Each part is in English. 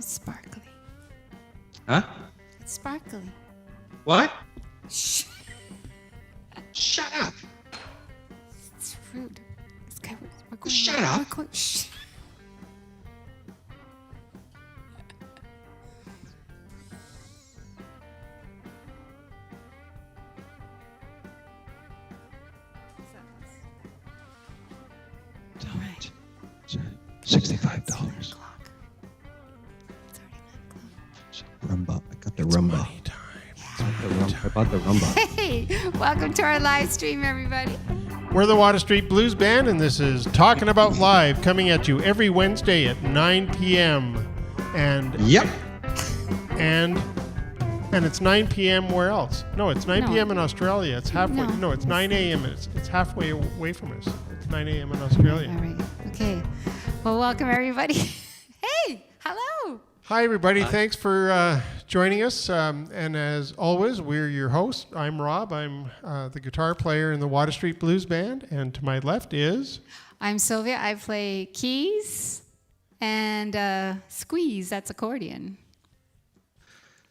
It's sparkly. Huh? It's sparkly. What? Shh. Shut up. It's rude. We're going Shut right. up. Shh. Right. $65. It's 9 o'clock. It's already 9 o'clock. Rumba. I got the rumba. I bought the rumba. Hey, welcome to our live stream, everybody. We're the Water Street Blues Band, and this is Talkin' About Live, coming at you every Wednesday at 9 p.m. And Yep. and it's 9 p.m. where else? No, it's 9 No. p.m. in Australia. It's halfway. No. No, it's 9 a.m. It's halfway away from us. It's 9 a.m. in Australia. All right. Okay. Well, welcome, everybody. Hey, hello. Hi, everybody. Thanks for joining us. And as always, we're your hosts. I'm Rob. I'm the guitar player in the Water Street Blues Band. And to my left is... I'm Sylvia. I play keys and squeeze. That's accordion.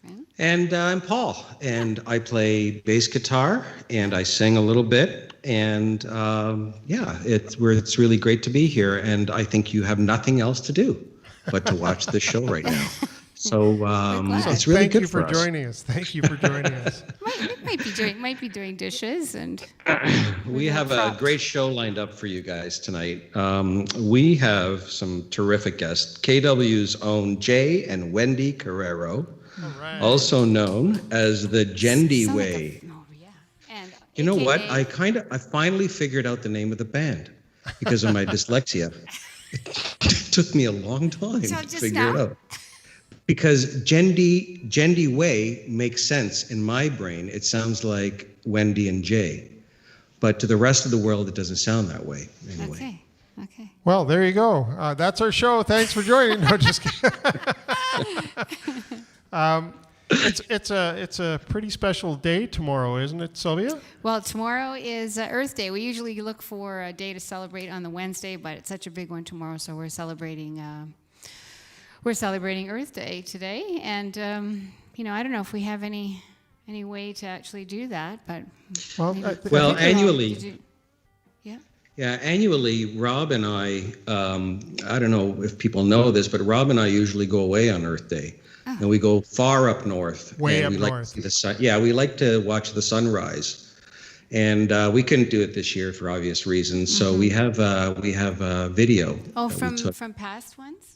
Right? And I'm Paul, and I play bass guitar, and I sing a little bit, and it's really great to be here, and I think you have nothing else to do but to watch this show right now. So it's really Thank good you for us. joining us. Thank you for joining us. Might be doing dishes and. We have a great show lined up for you guys tonight. We have some terrific guests. KW's own Jay and Wendy Carraro, Right. also known as the Gendy Way. And You know what? AKA I finally figured out the name of the band because of my dyslexia. It took me a long time So to just figure now? it out. Because Gendy Way makes sense in my brain. It sounds like Wendy and Jay. But to the rest of the world, it doesn't sound that way anyway. Okay. Well, there you go. That's our show. Thanks for joining. No, just kidding. It's a pretty special day tomorrow, isn't it, Sylvia? Well, tomorrow is Earth Day. We usually look for a day to celebrate on the Wednesday, but it's such a big one tomorrow, so we're celebrating. We're celebrating Earth Day today, and I don't know if we have any way to actually do that, but Well, annually. Yeah. Annually, Rob and I don't know if people know this, but Rob and I usually go away on Earth Day. Oh. And we go far up north. Way and up we like north. to see the sun. Yeah, we like to watch the sunrise. And we couldn't do it this year for obvious reasons. So we have a video. Oh, that we took. from past ones?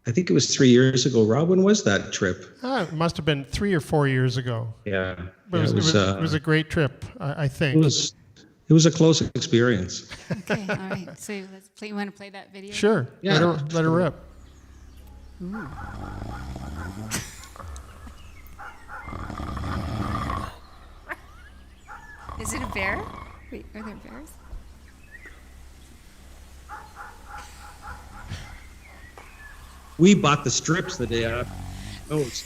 I think it was 3 years ago. Rob, when was that trip? It must have been 3 or 4 years ago. Yeah. But it was a great trip, I think. It was a close experience. Okay, all right. So let's play. You want to play that video? Sure. Yeah. Let her rip. Ooh. Is it a bear? Wait, are there bears? We bought the strips the day after those.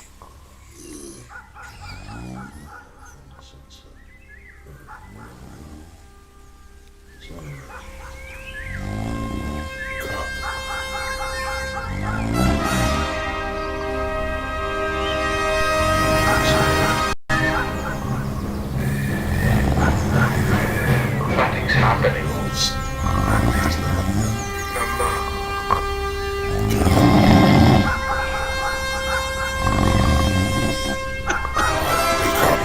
Nothing's happening.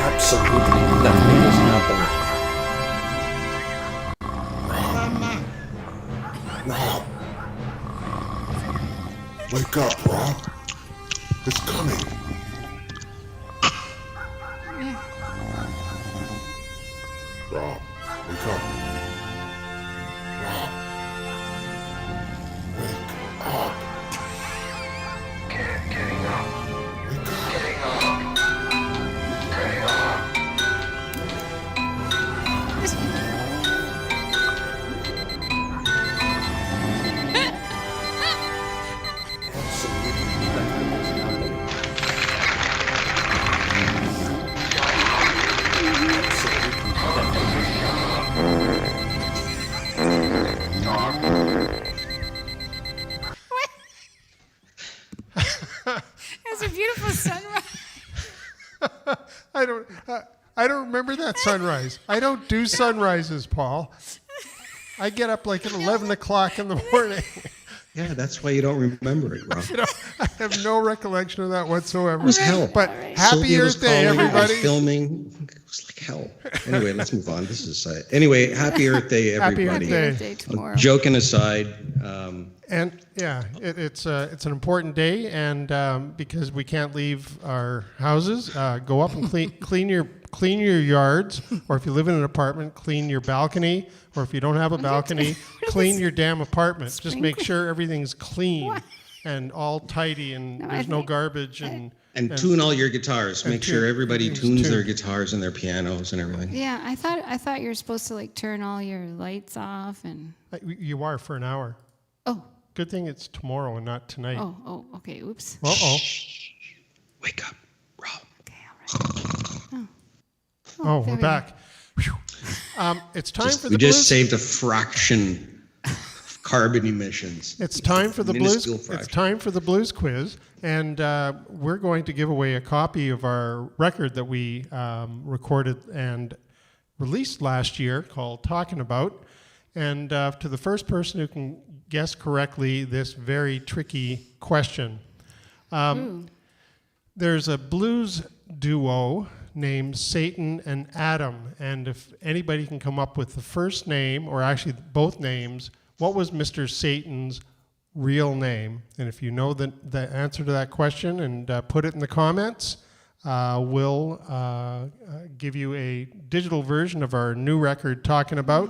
Absolutely nothing is happening. Rob. Wake up, Rob. It's coming. Rob, wake up. Rob. Wake up. Getting up. Wake up. Getting up. Getting up. I don't remember that sunrise. I don't do sunrises, Paul. I get up like at 11 o'clock in the morning. Yeah, that's why you don't remember it, Rob. I have no recollection of that whatsoever. It was hell. But All right. happy Sylvia was Earth Day, calling, I was everybody. filming. It was like hell. Anyway, let's move on. This is anyway. Happy Earth Day, Happy Earth everybody. Day. Birthday tomorrow. Joking aside, And yeah, it's an important day, and because we can't leave our houses, go up and clean your yards, or if you live in an apartment, clean your balcony, or if you don't have a balcony, clean your damn apartment. Just make sure everything's clean and all tidy, and there's no garbage and tune all your guitars. Make sure everybody everything's tunes their tuned. guitars and their pianos and everything. Yeah, I thought you were supposed to like turn all your lights off and. You are for an hour. Oh, Good thing it's tomorrow and not tonight. okay. Oops. Uh-oh. Wake up, Rob. Okay, all right. Oh, there we're we back. Whew. It's time for the We just blues. saved a fraction of carbon emissions. It's time for the Minuscule blues. It's fraction. time for the blues quiz, and we're going to give away a copy of our record that we recorded and released last year called "Talkin About." And to the first person who can guess correctly this very tricky question, there's a blues duo named Satan and Adam, and if anybody can come up with the first name, or actually both names, what was Mr. Satan's real name? And if you know the answer to that question and put it in the comments, we'll give you a digital version of our new record, Talkin About.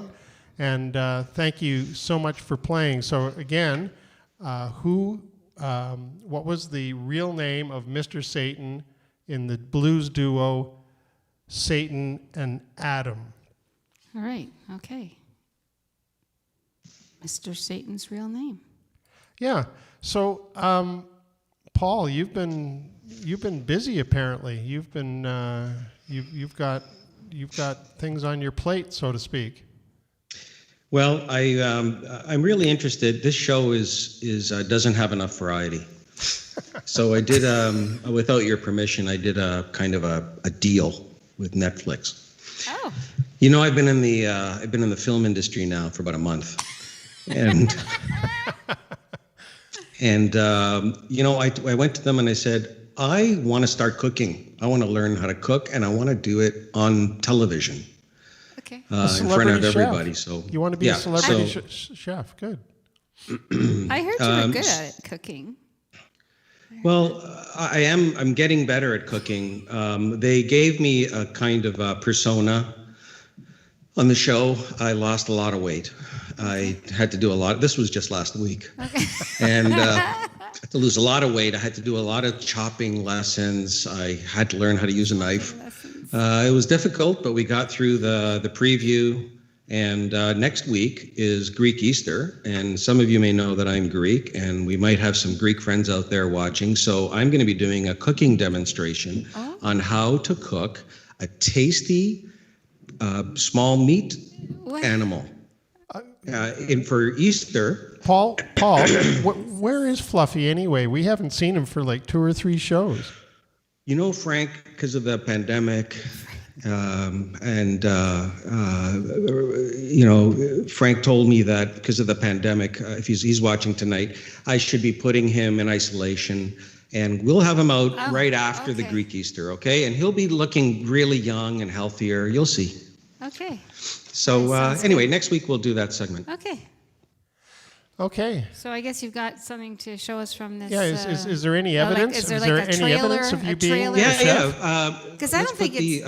And thank you so much for playing. So again, what was the real name of Mr. Satan in the blues duo Satan and Adam? All right. Okay. Mr. Satan's real name. Yeah. So, Paul, you've been busy apparently. You've got things on your plate, so to speak. Well, I'm really interested. This show is doesn't have enough variety, so I did without your permission. I did a kind of a deal with Netflix. Oh. You know, I've been in the film industry now for about a month, and you know, I went to them and I said, I want to start cooking. I want to learn how to cook, and I want to do it on television. Okay. In front of everybody. So You want to be a celebrity chef? Good. I heard you were good at it, cooking. Well, I'm getting better at cooking. They gave me a kind of a persona on the show. I lost a lot of weight. I had to do a lot. This was just last week. Okay. And I had to lose a lot of weight. I had to do a lot of chopping lessons. I had to learn how to use a knife. It was difficult, but we got through the preview. And next week is Greek Easter. And some of you may know that I'm Greek, and we might have some Greek friends out there watching. So I'm going to be doing a cooking demonstration on how to cook a tasty small meat animal. For Easter. Paul, where is Fluffy anyway? We haven't seen him for like 2 or 3 shows. You know, Frank, because of the pandemic, you know, Frank told me that because of the pandemic, if he's watching tonight, I should be putting him in isolation, and we'll have him out right after the Greek Easter, okay? And he'll be looking really young and healthier. You'll see. Okay. So anyway, next week we'll do that segment. Okay. Okay. So I guess you've got something to show us from this. Yeah. Is there any evidence? is there is like there a any trailer- evidence of you a being? trailer? the Yeah, chef? yeah. Because I don't think it's.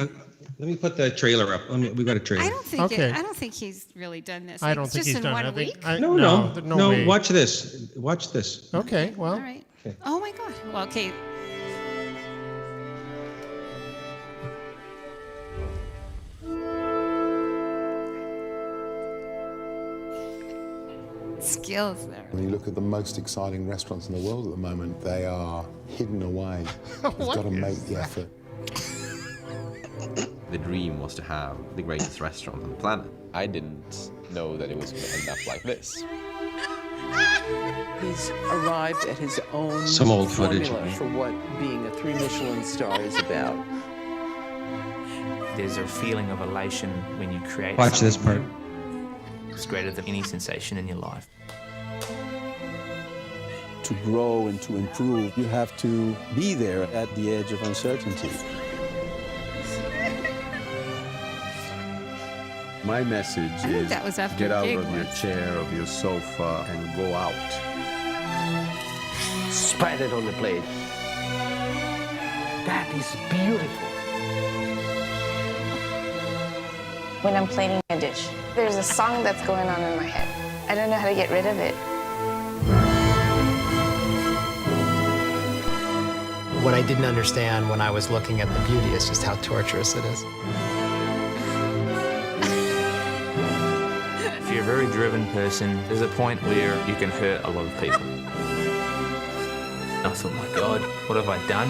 Let me put the trailer up. We've got a trailer. I don't think. Okay. I don't think he's really done this. I don't It's think just he's in done it. one I think. week. No. way. Watch this. Watch this. Okay. Well. All right. Oh my God. Well, okay. Skills there. When you look at the most exciting restaurants in the world at the moment, they are hidden away. You've got to make the effort. The dream was to have the greatest restaurant on the planet. I didn't know that it was going to end up like this. He's arrived at his own Some old footage. formula for what being a 3 Michelin star is about. There's a feeling of elation when you create Watch this something part. new. It's greater than any sensation in your life. To grow and to improve, you have to be there at the edge of uncertainty. My message is that was after get a out gig of your once. chair, of your sofa, and go out. Spread it on the plate. That is beautiful. When I'm plating a dish, there's a song that's going on in my head. I don't know how to get rid of it. What I didn't understand when I was looking at the beauty is just how torturous it is. If you're a very driven person, there's a point where you can hurt a lot of people. I thought, my God, what have I done?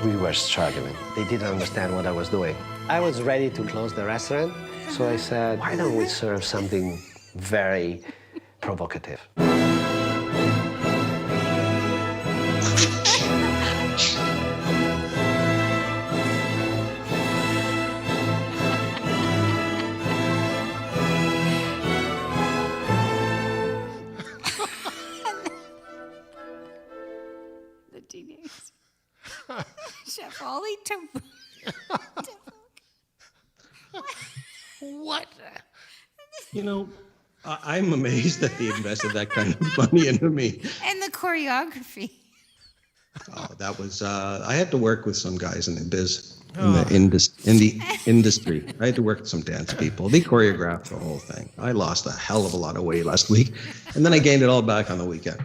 We were struggling. They didn't understand what I was doing. I was ready to close the restaurant, so I said, why don't we serve something very provocative? The teenagers. Chef Ollie to what? You know, I'm amazed that they invested that kind of money into me. And the choreography. Oh, that was, I had to work with some guys in the biz, in the industry. I had to work with some dance people. They choreographed the whole thing. I lost a hell of a lot of weight last week, and then I gained it all back on the weekend.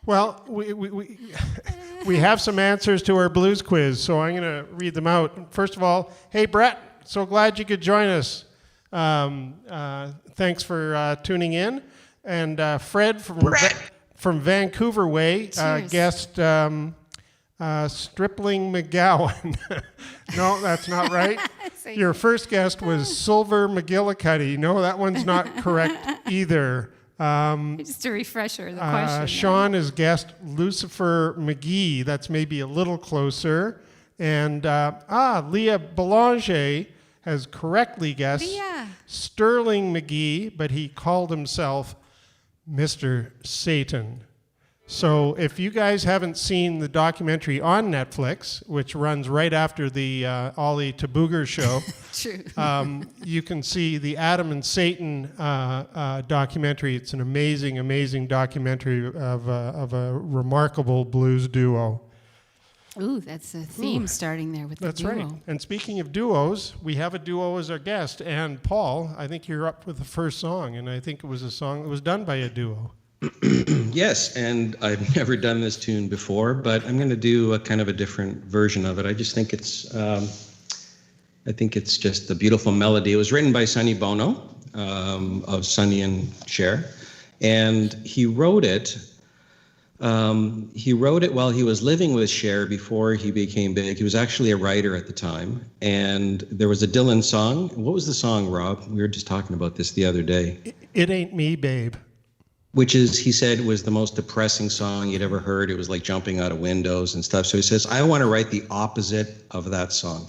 Well, we have some answers to our blues quiz, so I'm going to read them out. First of all, hey, Brett, so glad you could join us. Thanks for tuning in. And Fred from Vancouver Way guessed Stripling McGowan. No, that's not right. Your first guest was Silver McGillicuddy. No, that one's not correct either. Just a refresher, the question. Sean has guessed Lucifer McGee. That's maybe a little closer. And Leah Belanger has correctly guessed Sterling McGee, but he called himself Mr. Satan. So if you guys haven't seen the documentary on Netflix, which runs right after the Ollie Tabooger show, True. You can see the Adam and Satan documentary. It's an amazing, amazing documentary of a remarkable blues duo. Ooh, that's a theme starting there with the duo. That's right. And speaking of duos, we have a duo as our guest. And Paul, I think you're up with the first song, and I think it was a song that was done by a duo. Yes, and I've never done this tune before, but I'm going to do a kind of a different version of it. I just think it's just a beautiful melody. It was written by Sonny Bono of Sonny and Cher, and he wrote it. He wrote it while he was living with Cher before he became big. He was actually a writer at the time, and there was a Dylan song. What was the song, Rob? We were just talking about this the other day. It Ain't Me, Babe. Which is, he said, was the most depressing song he'd ever heard. It was like jumping out of windows and stuff. So he says, I want to write the opposite of that song.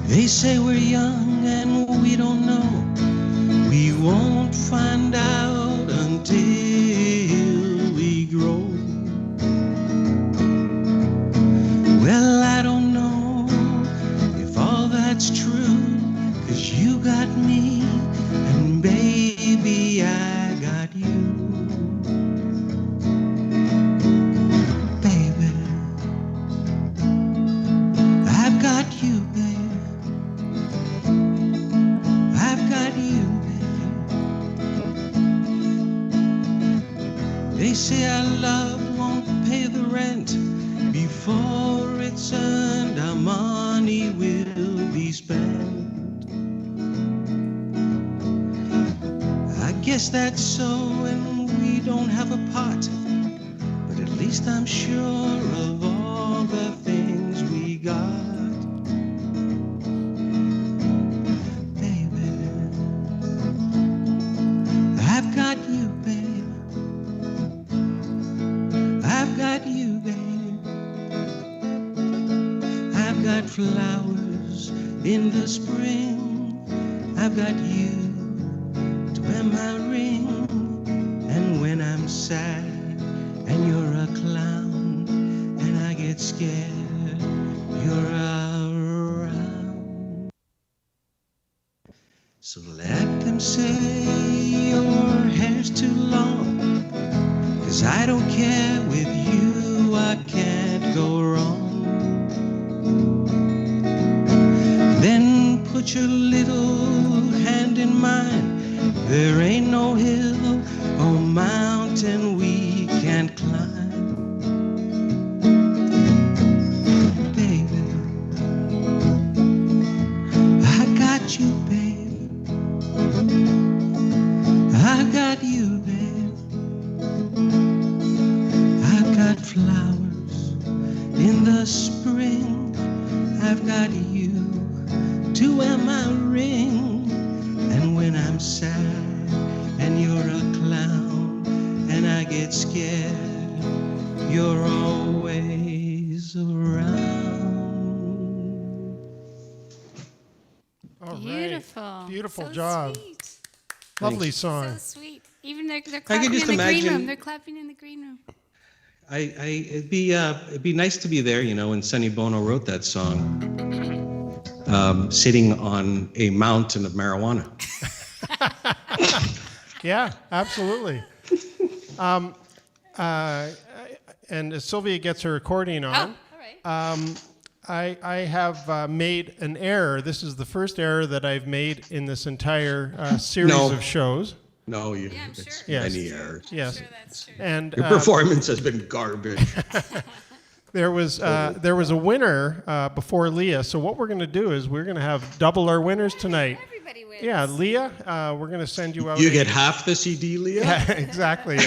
They say we're young and we don't know. We won't find out until we grow. Well, I don't know if all that's true, 'cause you got me, and baby, I got you. Baby, I've got you, baby. I've got you, baby. They say our love won't pay the rent. Before it's earned, our money will be spent. I guess that's so, and we don't have a pot, but at least least I'm sure of all the things we got. Baby, I've got you, babe. I've got you, babe. I've got flowers in the spring. I've got you to wear my ring. And when I'm sad and you're a clown and I get scared, you're around. So let them say your hair's too long, 'cause I don't care, with you I can't go wrong. Then put your little hand in mine. There ain't no hill or mountain we can't climb. Baby, I got you, babe. I got you, babe. I've got flowers in the spring. I've got you to wear my ring. And when I'm sad and you're a clown and I get scared, you're always around. All right. Beautiful. Beautiful So job. Sweet. Lovely song. So sweet. Even they're I clapping can just in the green imagine- room. They're clapping in the green room. It'd be nice to be there, you know, when Sonny Bono wrote that song, sitting on a mountain of marijuana. Yeah, absolutely. And as Sylvia gets her accordion on, I have made an error. This is the first error that I've made in this entire series of shows. No, it's many errors. Yes, and your performance has been garbage. There was a winner before Leah. So what we're going to do is we're going to have double our winners tonight. Everybody wins. Yeah, Leah, we're going to send you out. You get half the CD, Leah. Yeah, exactly.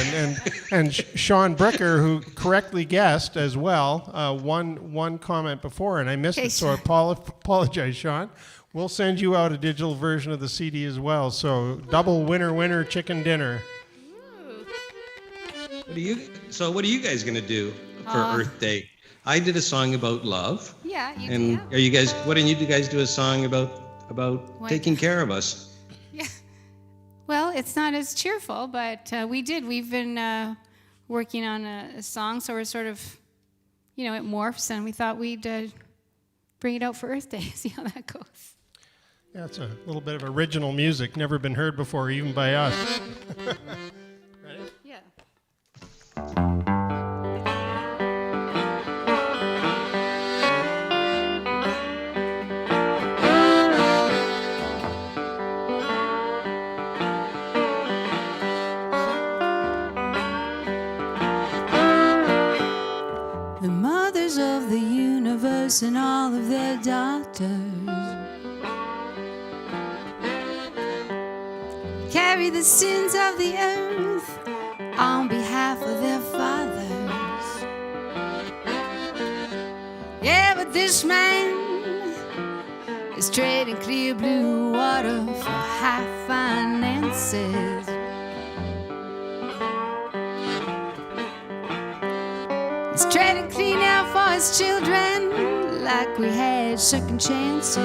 And Sean Bricker, who correctly guessed as well, one comment before, and I missed it, so I apologize, Sean. We'll send you out a digital version of the CD as well. So double winner chicken dinner. What are you guys going to do for Earth Day? I did a song about love. Yeah, you and can. are you guys? Why don't you guys do a song about taking care of us? Yeah. Well, it's not as cheerful, but we did. We've been working on a song, so we're sort of, it morphs, and we thought we'd bring it out for Earth Day. See how that goes. Yeah, it's a little bit of original music, never been heard before, even by us. Ready? Yeah. The mothers of the universe and all of their daughters carry the sins of the earth on behalf of their fathers. Yeah, but this man is trading clear blue water for high finances. He's trading clean air for his children like we had second chances.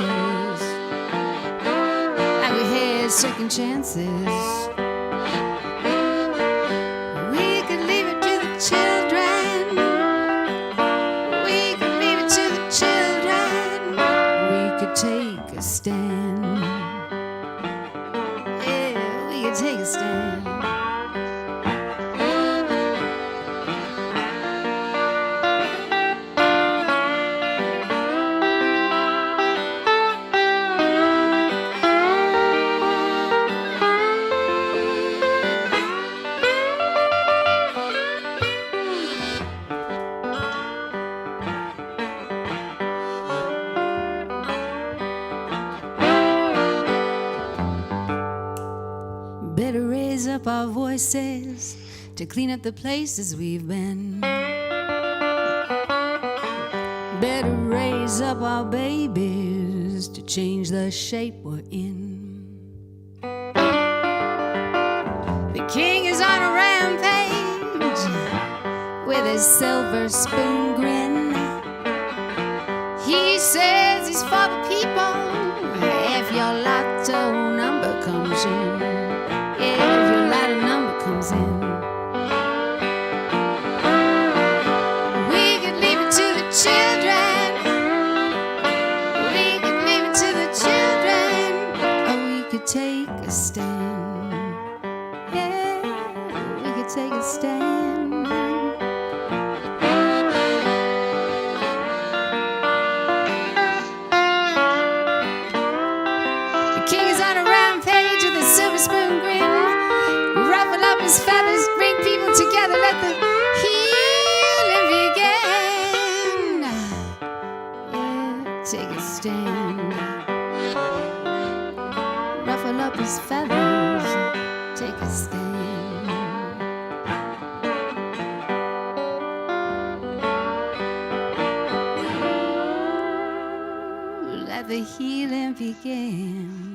Like we had second chances. We could leave it to the children. We could leave it to the children. We could take a stand. Yeah, we could take a stand. Better raise up our voices to clean up the places we've been. better raise up our babies to change the shape we're in. The king is on a rampage with his silver spoon grin. He says he's for the people if your lotto number comes in. If your lotto number comes in. We could leave it to the children. We could leave it to the children. Or we could take a stand. Yeah, we could take a stand. His feathers bring people together. Let the healing begin. Yeah, take a stand. Ruffle up his feathers. Take a stand. Let the healing begin.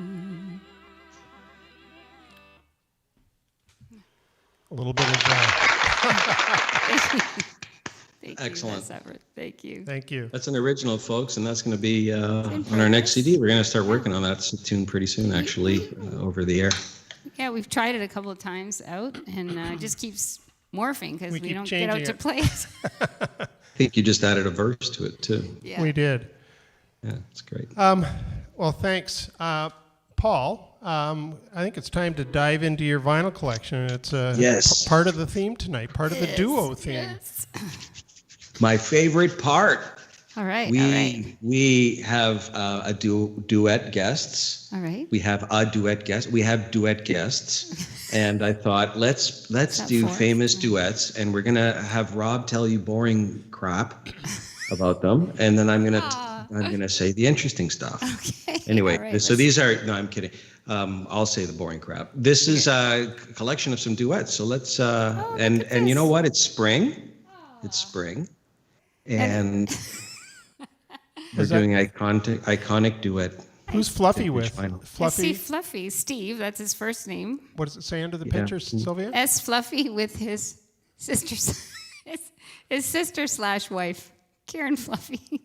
A little bit of Thank Excellent. You, Everett. Thank you. Thank you. That's an original, folks, and that's going to be on our next CD. We're going to start working on that tune pretty soon, actually, over the air. Yeah, we've tried it a couple of times out, and it just keeps morphing because we don't get out to it. play it. I think you just added a verse to it, too. Yeah. We did. Yeah, it's great. Well, thanks. Paul, I think it's time to dive into your vinyl collection. It's Yes. part of the theme tonight, part of the duo theme. Yes. My favorite part. All right. We have a duet guests. All right. We have a duet guest. We have duet guests, and I thought let's do famous duets, and we're gonna have Rob tell you boring crap about them, and then I'm gonna say the interesting stuff. Okay. Anyway, All right, so these are no, I'm kidding. I'll say the boring crap. This is a collection of some duets. So let's and you know what? It's spring. It's spring, and we're doing iconic duet. Who's Fluffy with? Fluffy. Fluffy. Steve. That's his first name. What does it say under the picture, Sylvia? S. Fluffy with his sister's his sister/wife. Karen Fluffy.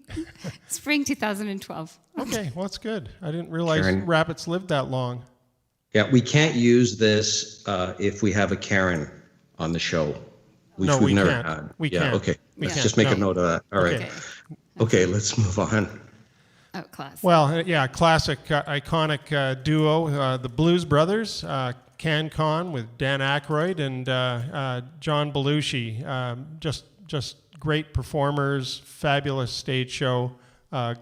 Spring 2012. Okay, well, that's good. I didn't realize Karen. rabbits lived that long. Yeah, we can't use this if we have a Karen on the show, which No, we've we never can't. had. We yeah, can't. okay. We Let's can't. just make No. a note of that. All right. Okay, let's move on. Oh, classic. Well, yeah, classic, iconic duo, the Blues Brothers, Can Con with Dan Aykroyd and John Belushi. Just great performers, fabulous stage show,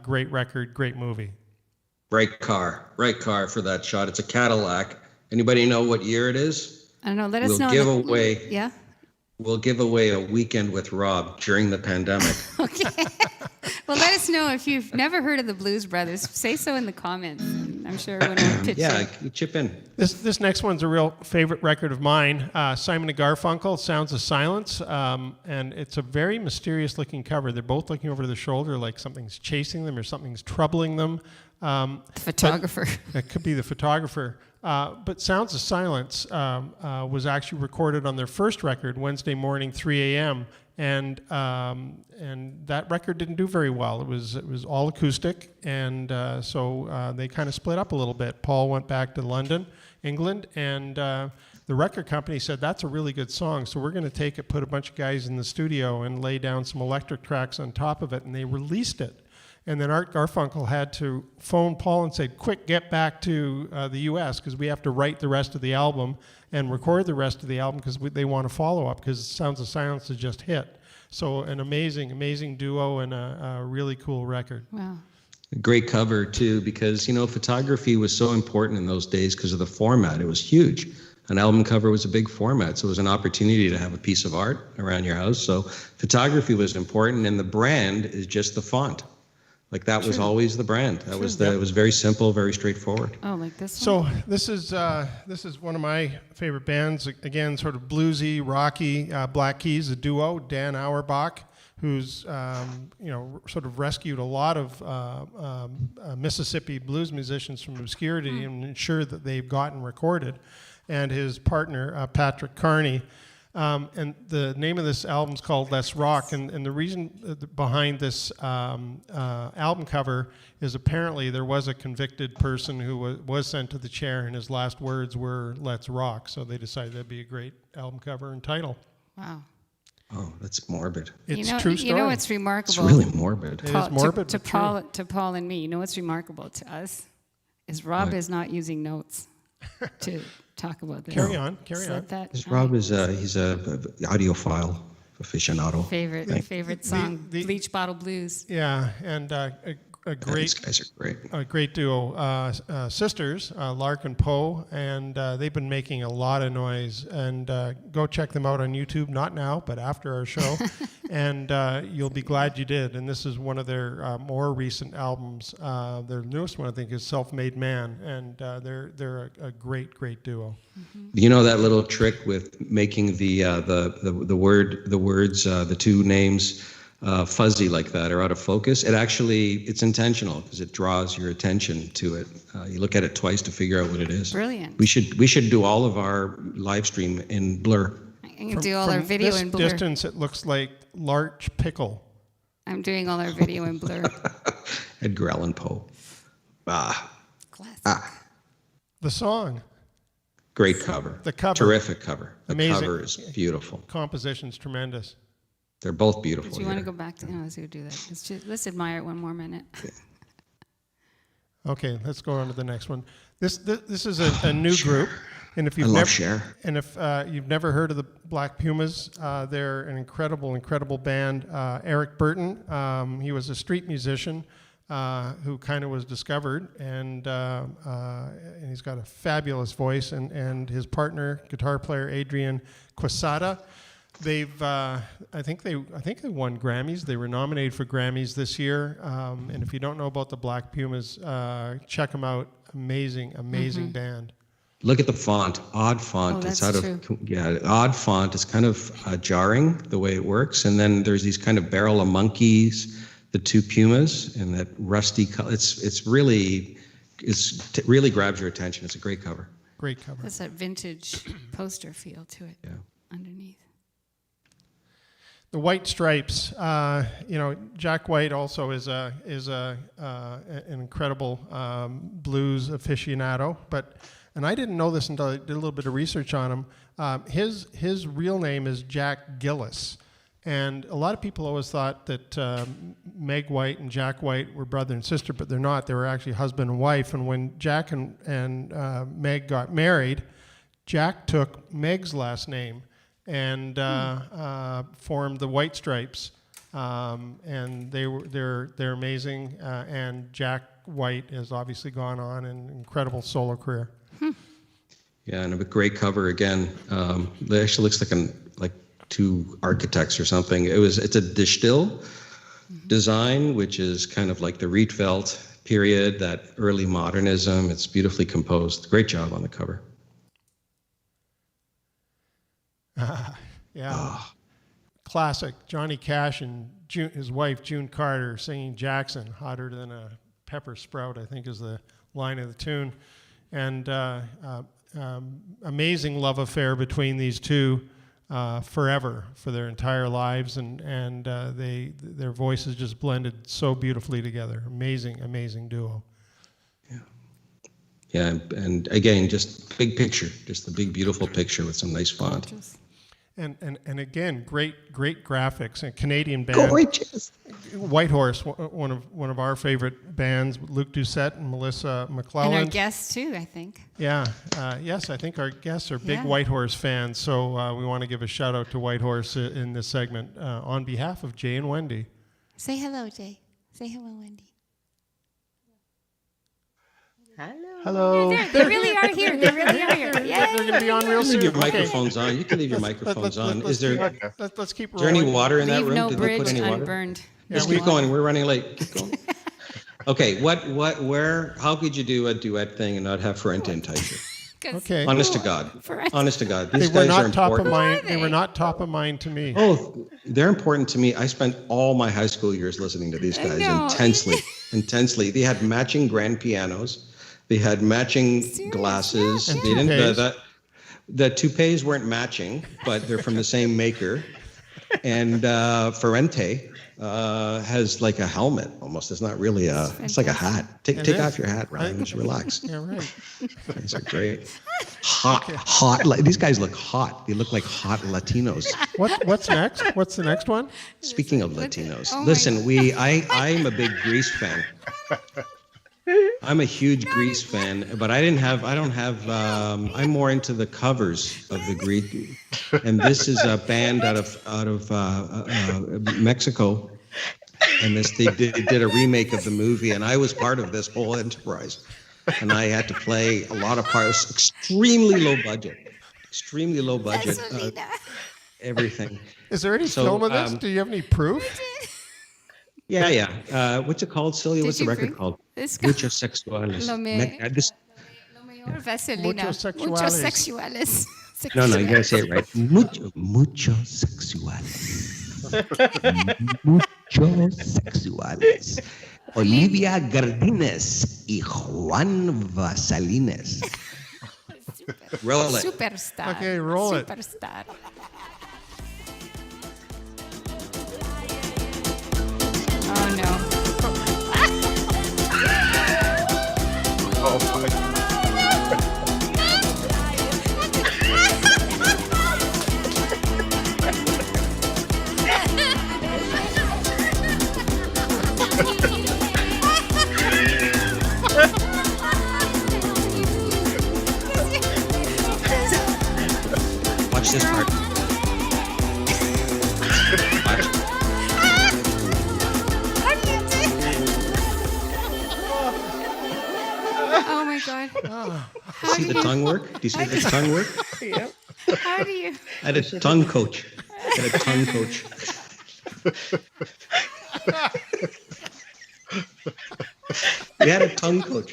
great record, great movie. Right car for that shot. It's a Cadillac. Anybody know what year it is? I don't know. Let us know. We'll Yeah. We'll give away a weekend with Rob during the pandemic. Okay. Well, let us know if you've never heard of the Blues Brothers. Say so in the comments. I'm sure everyone will pitch in. You chip in. This next one's a real favorite record of mine. Simon and Garfunkel, Sounds of Silence, and it's a very mysterious looking cover. They're both looking over their shoulder like something's chasing them or something's troubling them. The photographer. It could be the photographer. But Sounds of Silence was actually recorded on their first record, Wednesday morning, 3 a.m., and that record didn't do very well. It was all acoustic, and so they kind of split up a little bit. Paul went back to London, England, and the record company said, that's a really good song, so we're going to take it, put a bunch of guys in the studio, and lay down some electric tracks on top of it, and they released it. And then Art Garfunkel had to phone Paul and say, quick, get back to the U.S. because we have to write the rest of the album and record the rest of the album because they want to follow up because Sounds of Silence has just hit. So an amazing, amazing duo and a really cool record. Wow. A great cover, too, because, photography was so important in those days because of the format. It was huge. An album cover was a big format, so it was an opportunity to have a piece of art around your house. So photography was important, and the brand is just the font. Like that was always the brand. That was it was very simple, very straightforward. Oh, like this one? So this is one of my favorite bands. Again, sort of bluesy, rocky, Black Keys, a duo, Dan Auerbach, who's sort of rescued a lot of Mississippi blues musicians from obscurity and ensured that they've gotten recorded, and his partner Patrick Carney. And the name of this album is called Let's Rock, and the reason behind this album cover is apparently there was a convicted person who was sent to the chair, and his last words were "Let's Rock," so they decided that'd be a great album cover and title. Wow. Oh, that's morbid. It's true story. You know what's remarkable? It's really morbid. It is morbid, to but true. Paul and me. You know what's remarkable to us is Rob is not using notes to talk about this. Carry on. Rob is he's a audiophile aficionado. Favorite song, Bleach Bottle Blues. Yeah, and a great. These guys are great. A great duo, sisters, Lark and Poe, and they've been making a lot of noise. And go check them out on YouTube. Not now, but after our show, and you'll be glad you did. And this is one of their more recent albums. Their newest one, I think, is "Self-Made Man," and they're a great duo. Mm-hmm. You know that little trick with making the words, the two names. Fuzzy like that or out of focus, it's intentional because it draws your attention to it. You look at it twice to figure out what it is. Brilliant. We should do all of our live stream in blur. I can do all our video in blur. From this distance, it looks like larch pickle. I'm doing all our video in blur. Edgar Allan Poe. Classic. The song. Great cover. The cover. Terrific cover. The Amazing. cover is beautiful. Composition's tremendous. They're both beautiful. Do you want to go back to? Let's do that. Let's admire it one more minute. Okay, let's go on to the next one. This is a new group, and if you've you've never heard of the Black Pumas, they're an incredible band. Eric Burton, he was a street musician who kind of was discovered, and he's got a fabulous voice, and his partner, guitar player Adrian Quesada. They've, I think they won Grammys. They were nominated for Grammys this year. And if you don't know about the Black Pumas, check them out. Amazing band. Look at the font. Odd font. It's out of odd font. It's kind of jarring the way it works. And then there's these kind of barrel of monkeys, the two pumas, and that rusty color. It really grabs your attention. It's a great cover. Great cover. That's that vintage poster feel to it. Yeah. Underneath. The White Stripes, Jack White also is an incredible blues aficionado. And I didn't know this until I did a little bit of research on him. His real name is Jack Gillis, and a lot of people always thought that Meg White and Jack White were brother and sister, but they're not. They were actually husband and wife. And when Jack and Meg got married, Jack took Meg's last name and formed the White Stripes, and they're amazing. And Jack White has obviously gone on an incredible solo career. Yeah, and a great cover again. It actually looks like two architects or something. It's a distill design, which is kind of like the Rietveld period, that early modernism. It's beautifully composed. Great job on the cover. Classic. Johnny Cash and his wife June Carter singing Jackson, hotter than a pepper sprout, I think is the line of the tune. And amazing love affair between these two, forever, for their entire lives, and their voices just blended so beautifully together. Amazing duo. Yeah, and again, just big picture, just the big beautiful picture with some nice font. And again, great graphics. A Canadian band, gorgeous. Whitehorse, one of our favorite bands, Luke Doucette and Melissa McClelland. And our guests too, I think. Yeah, yes, I think our guests are big Whitehorse fans. So we want to give a shout out to Whitehorse in this segment on behalf of Jay and Wendy. Say hello, Jay. Say hello, Wendy. Hello. They really are here. They really are here. They're going to be on real soon. Leave your microphones on. You can leave your microphones on. Let's keep rolling. Is there any water in that room? No Did bridge they put any water? unburned. Let's keep going. We're running late. Keep going. Okay. Where? How could you do a duet thing and not have Ferenta entice you? Okay. Honest to God. Honest to God. These They were guys are not top of important. mind. They were not top of mind to me. Oh, they're important to me. I spent all my high school years listening to these guys intensely. They had matching grand pianos. They had matching glasses. And They didn't. toupees. The toupees weren't matching, but they're from the same maker. And Ferrante has like a helmet almost. It's not really it's like a hat. Take off your hat, Ryan. Just relax. Yeah, right. These are great. Hot. Like, these guys look hot. They look like hot Latinos. What's next? What's the next one? Speaking of Latinos, listen, I'm a big Grease fan. I'm a huge Grease fan, but I'm more into the covers of the Grease. And this is a band out of Mexico. And they did a remake of the movie, and I was part of this whole enterprise. And I had to play a lot of parts, extremely low budget. Everything. Is there any film of this? Do you have any proof? Yeah. What's it called, Celia? What's the record called? Muchos Sexuales. Lo mejor Vaselina. Muchos sexuales. No, you gotta say it right. Muchos Sexuales. Muchos Sexuales. Olivia Gardines y Juan Vasalines. Roll it. Superstar. Okay, roll it. Superstar. Oh no. Oh my. Watch this part. Watch. Oh my God. See the tongue work? Do you see the tongue work? Yep. How do you? I had a tongue coach. We had a tongue coach.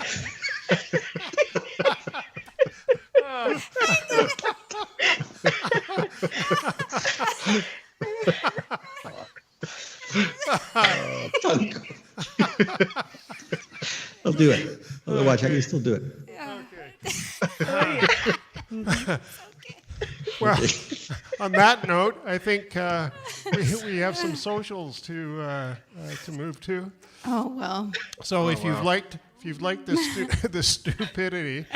Tongue coach. I'll do it. Watch, I can still do it. Well, on that note, I think we have some socials to move to. Oh well. So if you've liked the stupidity,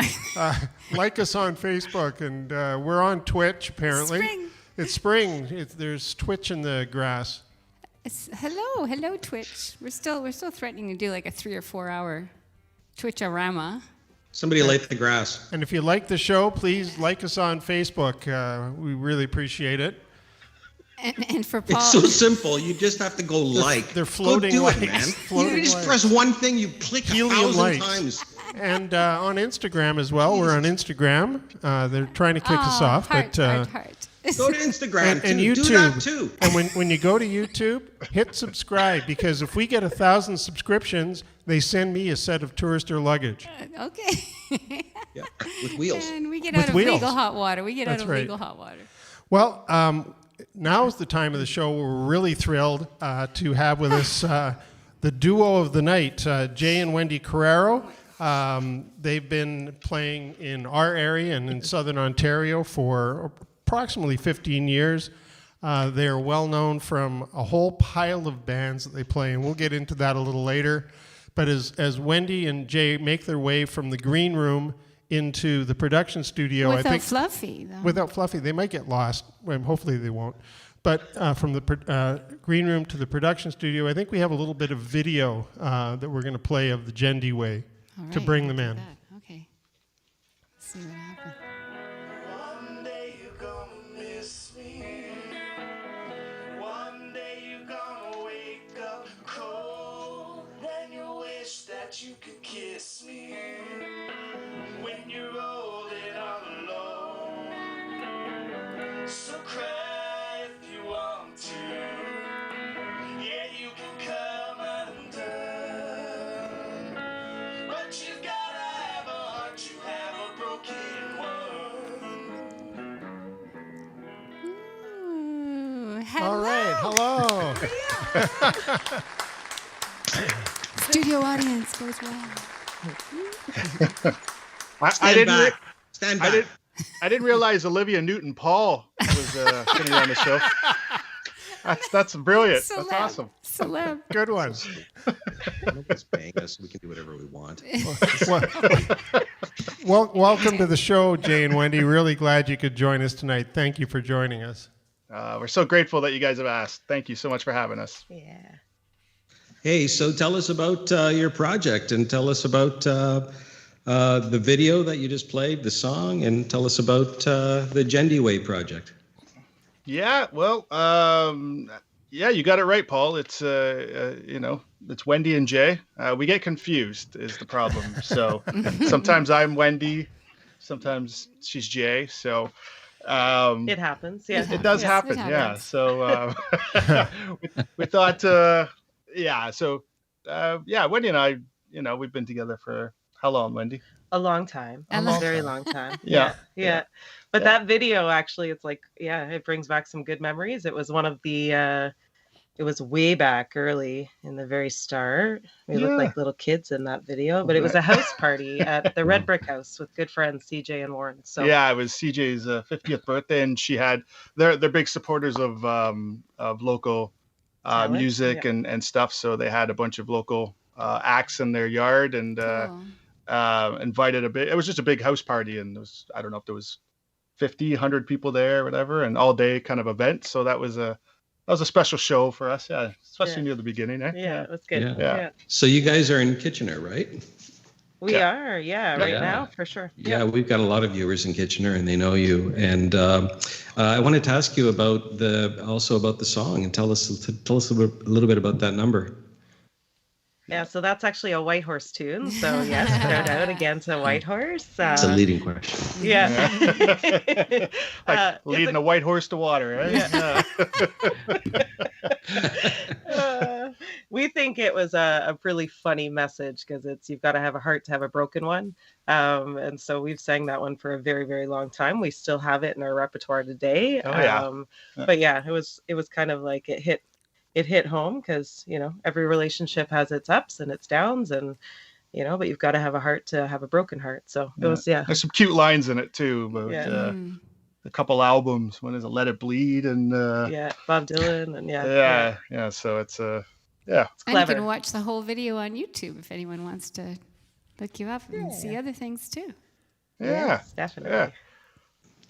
like us on Facebook, and we're on Twitch apparently. It's spring. There's Twitch in the grass. Hello, Twitch. We're still threatening to do like a 3 or 4 hour Twitch-orama. Somebody light the grass. And if you like the show, please like us on Facebook. We really appreciate it. And for Paul, it's so simple. You just have to go like. They're floating go do lights. it, man. Floating You just lights. press one thing, you click Helium 1,000 lights. times. And on Instagram as well. We're on Instagram. They're trying to kick us off. Heart. Go to Instagram and too. YouTube. Do that too. And when you go to YouTube, hit subscribe, because if we get 1,000 subscriptions, they send me a set of tourister luggage. Okay. Yeah, with wheels. And we get With out of wheels. legal hot water. That's right. Legal hot water. Well, now is the time of the show where we're really thrilled to have with us the duo of the night, Jay and Wendy Carraro. They've been playing in our area and in Southern Ontario for approximately 15 years. They're well known from a whole pile of bands that they play, and we'll get into that a little later. But as Wendy and Jay make their way from the green room into the production studio, Without I think Fluffy, though. without Fluffy, they might get lost. Well, hopefully they won't. But from the green room to the production studio, I think we have a little bit of video that we're going to play of the Gendy way to bring them in. Okay. Let's see what happens. One day you're gonna miss me. One day you're gonna wake up cold, and you wish that you could kiss me. When you're old and all alone, so cry if you want to. Yeah, you can come undone, but you gotta have a heart. You have a broken one. All right. Hello. Studio audience goes well. Stand back. I didn't realize Olivia Newton-Paul was going to be on the show. That's brilliant. Celeb. That's awesome. Celeb. Good one. Nobody's paying us. We can do whatever we want. Well, welcome to the show, Jay and Wendy. Really glad you could join us tonight. Thank you for joining us. We're so grateful that you guys have asked. Thank you so much for having us. Yeah. Hey, so tell us about your project and tell us about the video that you just played, the song, and tell us about the Gendy Way project. Yeah, well, yeah, you got it right, Paul. It's it's Wendy and Jay. We get confused is the problem. So sometimes I'm Wendy, sometimes she's Jay. So it happens. Yeah, it does happen. Yeah. So we thought, yeah. So Wendy and I, we've been together for how long, Wendy? A long time. A very long time. Yeah. But that video actually, it's like, it brings back some good memories. It was one of the, it was way back early in the very start. We looked like little kids in that video, but it was a house party at the Red Brick House with good friends, CJ and Warren. So yeah, it was CJ's 50th birthday, and she had, they're big supporters of local music and stuff. So they had a bunch of local acts in their yard and invited it was just a big house party, and there was, I don't know if there was 50, 100 people there, whatever, and all day kind of event. So that was a special show for us, especially near the beginning. Yeah, it was good. Yeah. So you guys are in Kitchener, right? We are, right now, for sure. Yeah, we've got a lot of viewers in Kitchener, and they know you. And I wanted to ask you about the song, and tell us a little bit about that number. Yeah, so that's actually a White Horse tune. So yes, shout out again to White Horse. It's a leading question. Yeah. Leading a white horse to water, right? We think it was a really funny message because you've got to have a heart to have a broken one. And so we've sang that one for a very, very long time. We still have it in our repertoire today. But yeah, it was kind of like it hit home because, every relationship has its ups and its downs, and, but you've got to have a heart to have a broken heart. So it was, There's some cute lines in it too, about a couple albums. One is Let It Bleed, and Bob Dylan, and So it's it's clever. And you can watch the whole video on YouTube if anyone wants to look you up and see other things too. Yes, definitely. Yeah.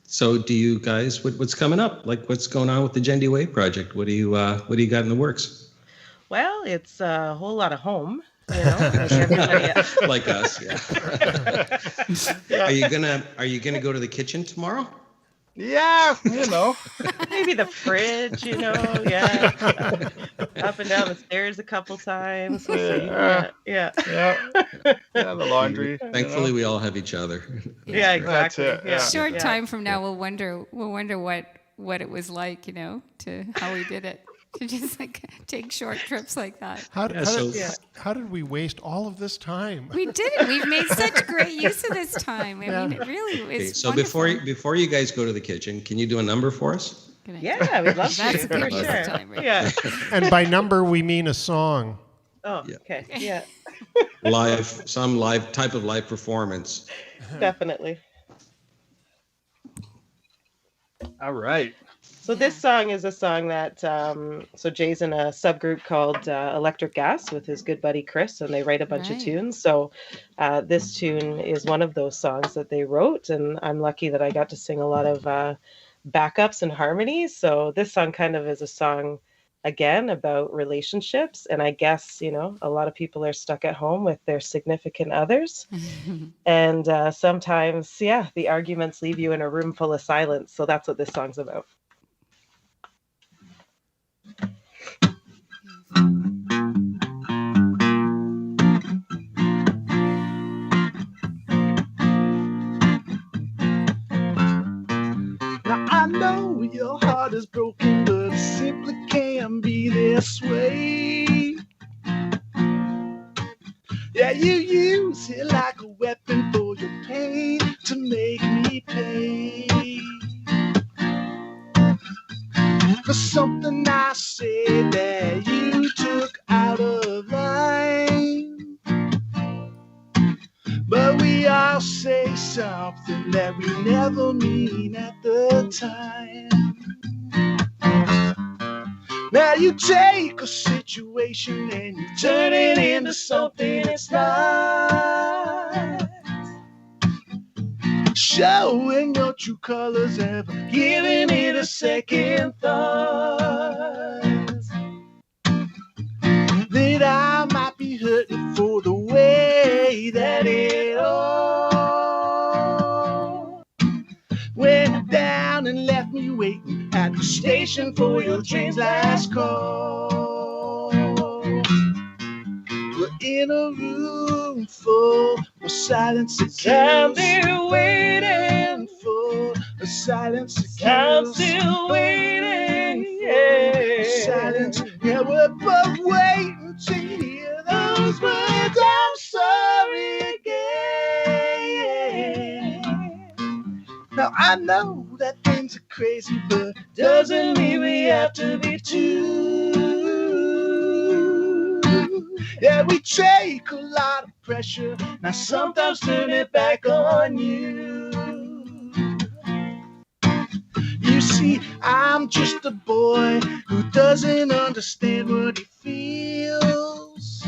So do you guys, what's coming up? Like, what's going on with the Gendy Way project? What do you got in the works? Well, it's a whole lot of home, like everybody else. Like us, yeah. Are you gonna go to the kitchen tomorrow? Yeah, maybe the fridge, up and down the stairs a couple times. The laundry. Thankfully, we all have each other. Yeah, exactly. That's it. Yeah. Short time from now, we'll wonder what it was like, to how we did it. To just take short trips like that. How did we waste all of this time? We didn't. We've made such great use of this time. I mean, it really is. So wonderful. before you guys go to the kitchen, can you do a number for us? Yeah, we'd love to. That's a good for use sure. of time, right? Yeah. And by number, we mean a song. Oh, okay. Yeah. Some type of live performance. Definitely. All right. So this song is a song that, so Jay's in a subgroup called Electric Gas with his good buddy Chris, and they write a bunch of tunes. So this tune is one of those songs that they wrote, and I'm lucky that I got to sing a lot of backups and harmonies. So this song kind of is a song, again, about relationships. And I guess, a lot of people are stuck at home with their significant others. And sometimes, the arguments leave you in a room full of silence. So that's what this song's about. Now I know your heart is broken, but it simply can't be this way. Yeah, you use it like a weapon for your pain to make me pay for something but we all say something that we never mean at the time. Now you take a situation and you turn it into something it's not. Showing your true colors, ever giving it a second thought. That I might be hurting for the way that it all went down and left me waiting at the station for your train's last call. We're in a room full of silence and I'm still waiting for a silence and I'm still waiting. Yeah. Silence, yeah, we're both waiting to hear those words. I'm sorry again. Now I know that things are crazy, but doesn't mean we have to be two. Yeah, we take a lot of pressure, now sometimes turn it back on you. You see, I'm just a boy who doesn't understand what he feels.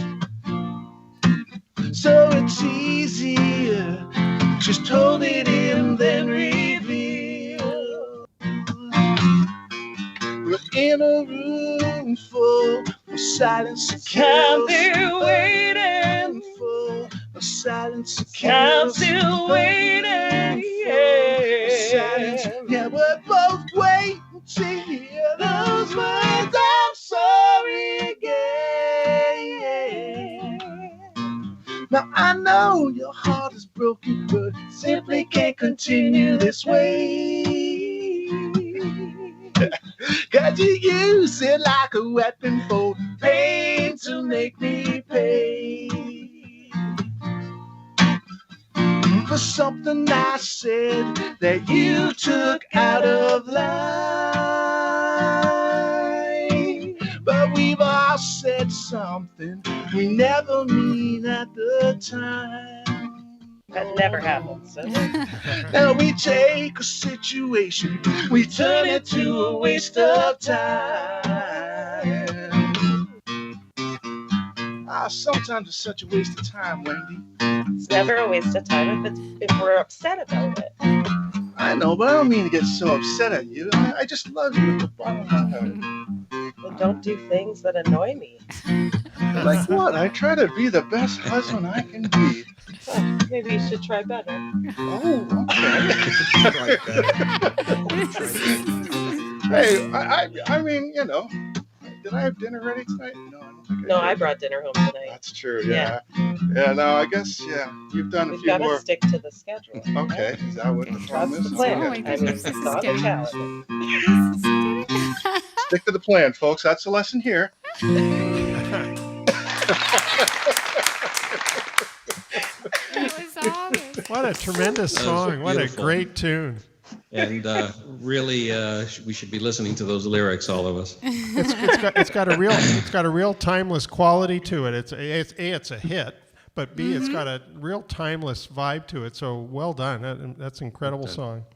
So it's easier, just hold it in, then reveal. We're in a room full of silence and I'm still waiting for a silence and I'm still waiting. Yeah. Silence, yeah, we're both waiting to hear those words. I'm sorry again. Now I know your heart is broken, but simply can't continue this way. Cause you use it like a weapon for pain to make me pay. For something I said that you took out of line. But we've all said something we never mean at the time. That never happens, does it? Now we take a situation, we turn it to a waste of time. Sometimes it's such a waste of time, Wendy. It's never a waste of time if we're upset about it. I know, but I don't mean to get so upset at you. I just love you at the bottom of my heart. Well, don't do things that annoy me. Like what? I try to be the best husband I can be. Well, maybe you should try better. Oh, okay. Hey, I mean, you know, did I have dinner ready tonight? No, I don't think No, I brought dinner home tonight. That's true, yeah. Yeah, no, I guess, yeah, you've done a few more. We've got to stick to the schedule. Okay, is that what the problem That's is? the plan. Okay. I mean, it's on the calendar. Stick to the plan, folks. That's the lesson here. What a tremendous song. What a great tune. And really, we should be listening to those lyrics, all of us. It's got a real timeless quality to it. It's a hit, but B, it's got a real timeless vibe to it. So well done. That's an incredible song.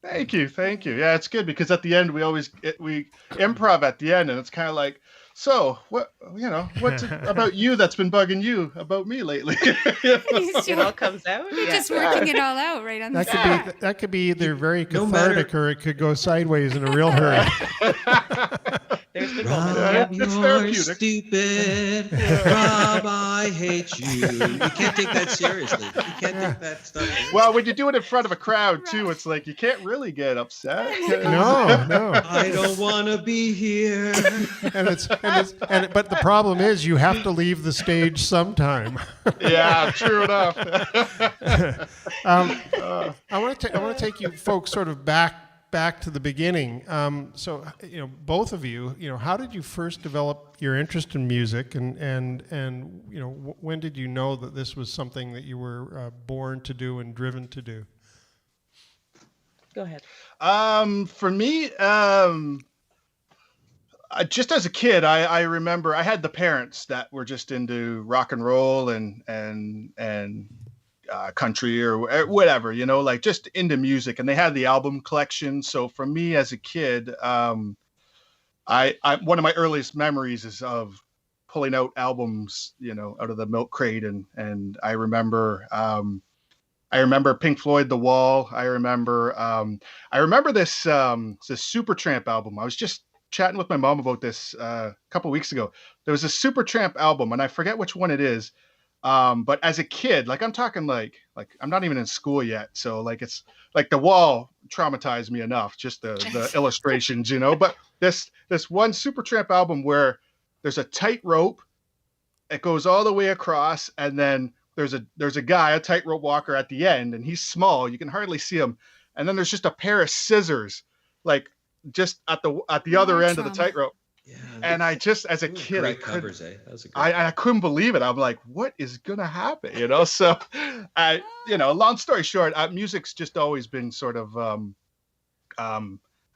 Thank you. Yeah, it's good because at the end we improv at the end, and it's kind of like, so what's about you that's been bugging you about me lately? It all comes out. You're just working it all out right on the spot. That could be either very cathartic or it could go sideways in a real hurry. There's the Rob, it's you're therapeutic. Stupid. Rob, I hate you. You can't take that seriously. You can't take that stuff. Well, when you do it in front of a crowd too, it's like you can't really get upset. No. I don't want to be here. But the problem is you have to leave the stage sometime. Yeah, true enough. I want to take you folks sort of back to the beginning. So both of you, how did you first develop your interest in music, and when did you know that this was something that you were born to do and driven to do? Go ahead. For me, just as a kid, I remember I had the parents that were just into rock and roll and country or whatever, you know, like just into music. And they had the album collection. So for me as a kid, I one of my earliest memories is of pulling out albums, you know, out of the milk crate, and I remember Pink Floyd, The Wall. I remember this Supertramp album. I was just chatting with my mom about this a couple weeks ago. There was a Supertramp album, and I forget which one it is. But as a kid, like I'm talking like I'm not even in school yet, so like it's like The Wall traumatized me enough, just the illustrations, you know. But this one Supertramp album where there's a tightrope, it goes all the way across, and then there's a guy, a tightrope walker at the end, and he's small, you can hardly see him, and then there's just a pair of scissors, like just at the other end of the tightrope. Yeah, and I just, as a kid, I couldn't believe it. I'm like, what is gonna happen? You know, so long story short, music's just always been sort of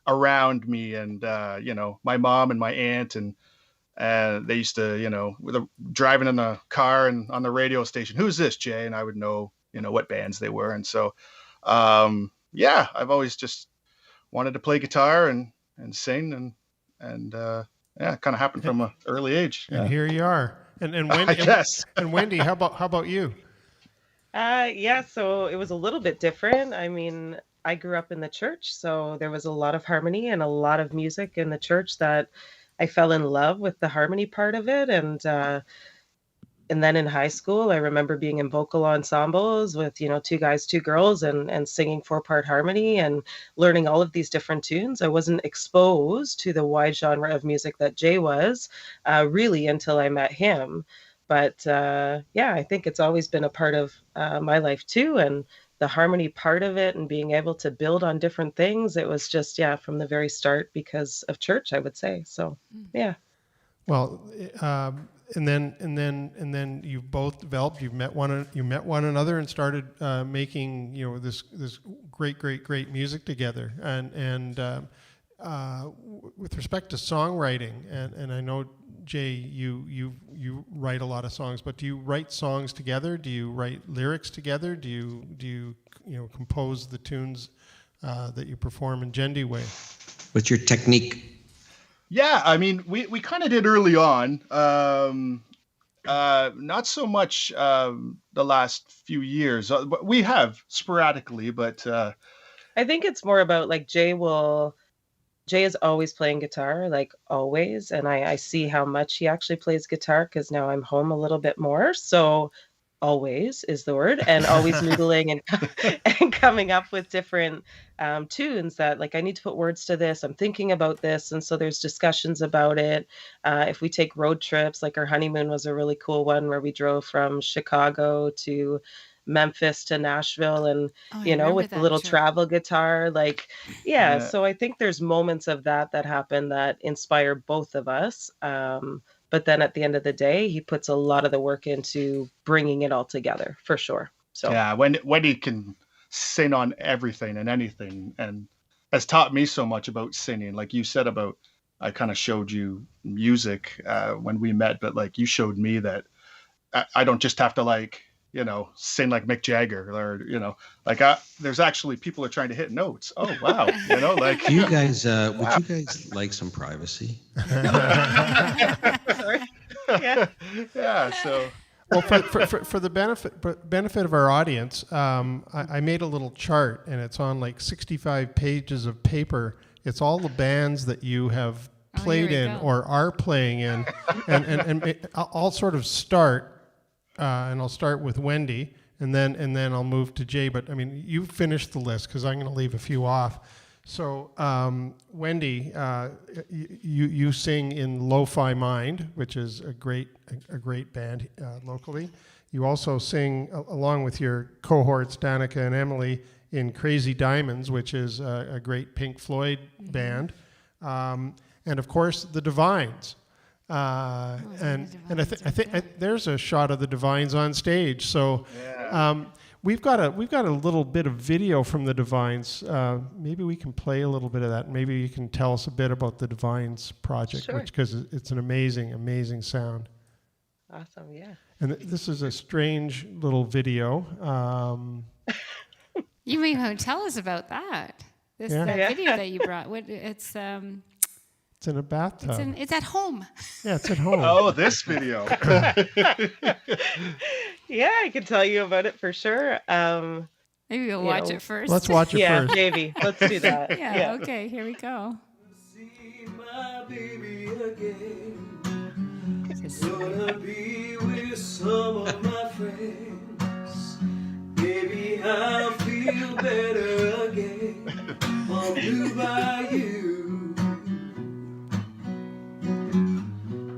around me, and my mom and my aunt, and they used to, driving in the car and on the radio station, who's this, Jay? And I would know, what bands they were. And so, I've always just wanted to play guitar and sing, and it kind of happened from an early age. And here you are. And Wendy, yes. And Wendy, how about you? So it was a little bit different. I mean, I grew up in the church, so there was a lot of harmony and a lot of music in the church that I fell in love with the harmony part of it. And then in high school, I remember being in vocal ensembles with, 2 guys, 2 girls, and singing 4-part harmony and learning all of these different tunes. I wasn't exposed to the wide genre of music that Jay was really until I met him. But I think it's always been a part of my life too. And the harmony part of it and being able to build on different things, it was just, from the very start because of church, I would say. So, yeah. Well, and then you both developed. You met one another and started making this great music together. And with respect to songwriting, and I know Jay, you write a lot of songs, but do you write songs together? Do you write lyrics together? Do you compose the tunes that you perform in Jendi way? What's your technique? Yeah, I mean, we kind of did early on. Not so much the last few years. But we have sporadically, but I think it's more about like Jay is always playing guitar, like always, and I see how much he actually plays guitar because now I'm home a little bit more. So always is the word, and always noodling and coming up with different tunes that like I need to put words to this, I'm thinking about this, and so there's discussions about it. If we take road trips, like our honeymoon was a really cool one where we drove from Chicago to Memphis to Nashville, and with the little travel guitar, like so I think there's moments of that happen that inspire both of us. But then at the end of the day, he puts a lot of the work into bringing it all together, for sure. So yeah, Wendy can sing on everything and anything, and has taught me so much about singing. Like you said about, I kind of showed you music when we met, but like you showed me that I don't just have to sing like Mick Jagger, or there's actually people are trying to hit notes. Oh wow, like you guys would you guys like some privacy? Yeah. So well, for the benefit of our audience, I made a little chart, and it's on like 65 pages of paper. It's all the bands that you have played in or are playing in, and I'll sort of start. And I'll start with Wendy, and then I'll move to Jay. But I mean, you finished the list because I'm going to leave a few off. So Wendy, you sing in Lo-Fi Mind, which is a great band locally. You also sing along with your cohorts Danica and Emily in Crazy Diamonds, which is a great Pink Floyd band, and of course the Divines. And I think there's a shot of the Divines on stage. So we've got a little bit of video from the Divines. Maybe we can play a little bit of that. Maybe you can tell us a bit about the Divines project, because it's an amazing sound. Awesome, yeah. And this is a strange little video. You may want to tell us about that. That video that you brought. It's in a bathtub. It's at home. Yeah, it's at home. Oh, this video. Yeah, I can tell you about it for sure. Maybe we'll watch it first. Let's watch it first. Yeah, maybe. Let's do that. Yeah, okay, here we go. My baby again. Gonna be with some of my friends. Baby, I feel better again. On Blue Bayou.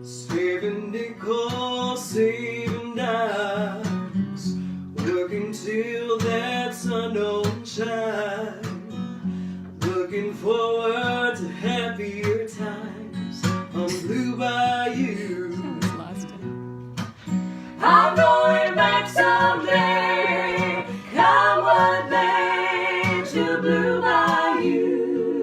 Saving nickels, saving dimes. Working till that sun don't shine. Looking forward to happier times on Blue Bayou. I'm going back someday, come what may, to Blue Bayou,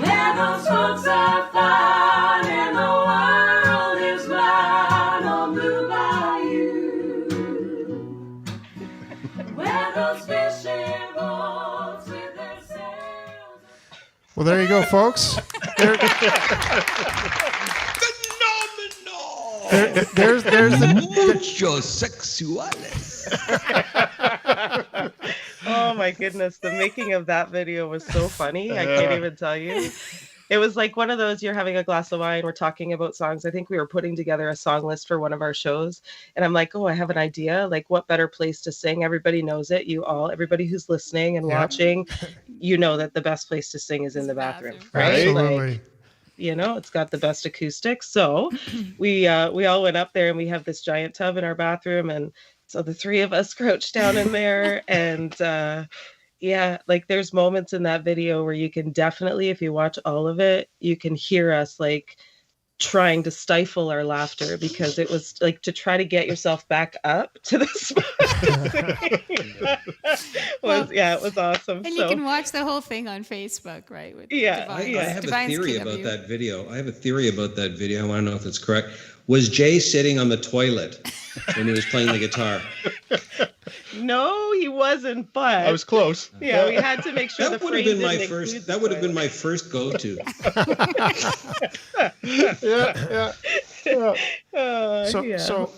where those folks are fine and the world is mine on Blue Bayou, where those fishing boats with their sails. Well, there you go, folks. There's muchos sexuales. Oh my goodness, the making of that video was so funny. I can't even tell you. It was like one of those, you're having a glass of wine, we're talking about songs. I think we were putting together a song list for one of our shows. And I'm like, oh, I have an idea. Like, what better place to sing? Everybody knows it. Everybody who's listening and watching, you know that the best place to sing is in the bathroom, right? Absolutely. Like, it's got the best acoustics. So we all went up there and we have this giant tub in our bathroom. And so the three of us crouched down in there. And like there's moments in that video where you can definitely, if you watch all of it, you can hear us like trying to stifle our laughter because it was like to try to get yourself back up to the spot. It was awesome. And you can watch the whole thing on Facebook, right? With I have a theory about that video. I want to know if it's correct. Was Jay sitting on the toilet when he was playing the guitar? No, he wasn't, but I was close. Yeah, we had to make sure that would have been my first. That would have been my first go-to.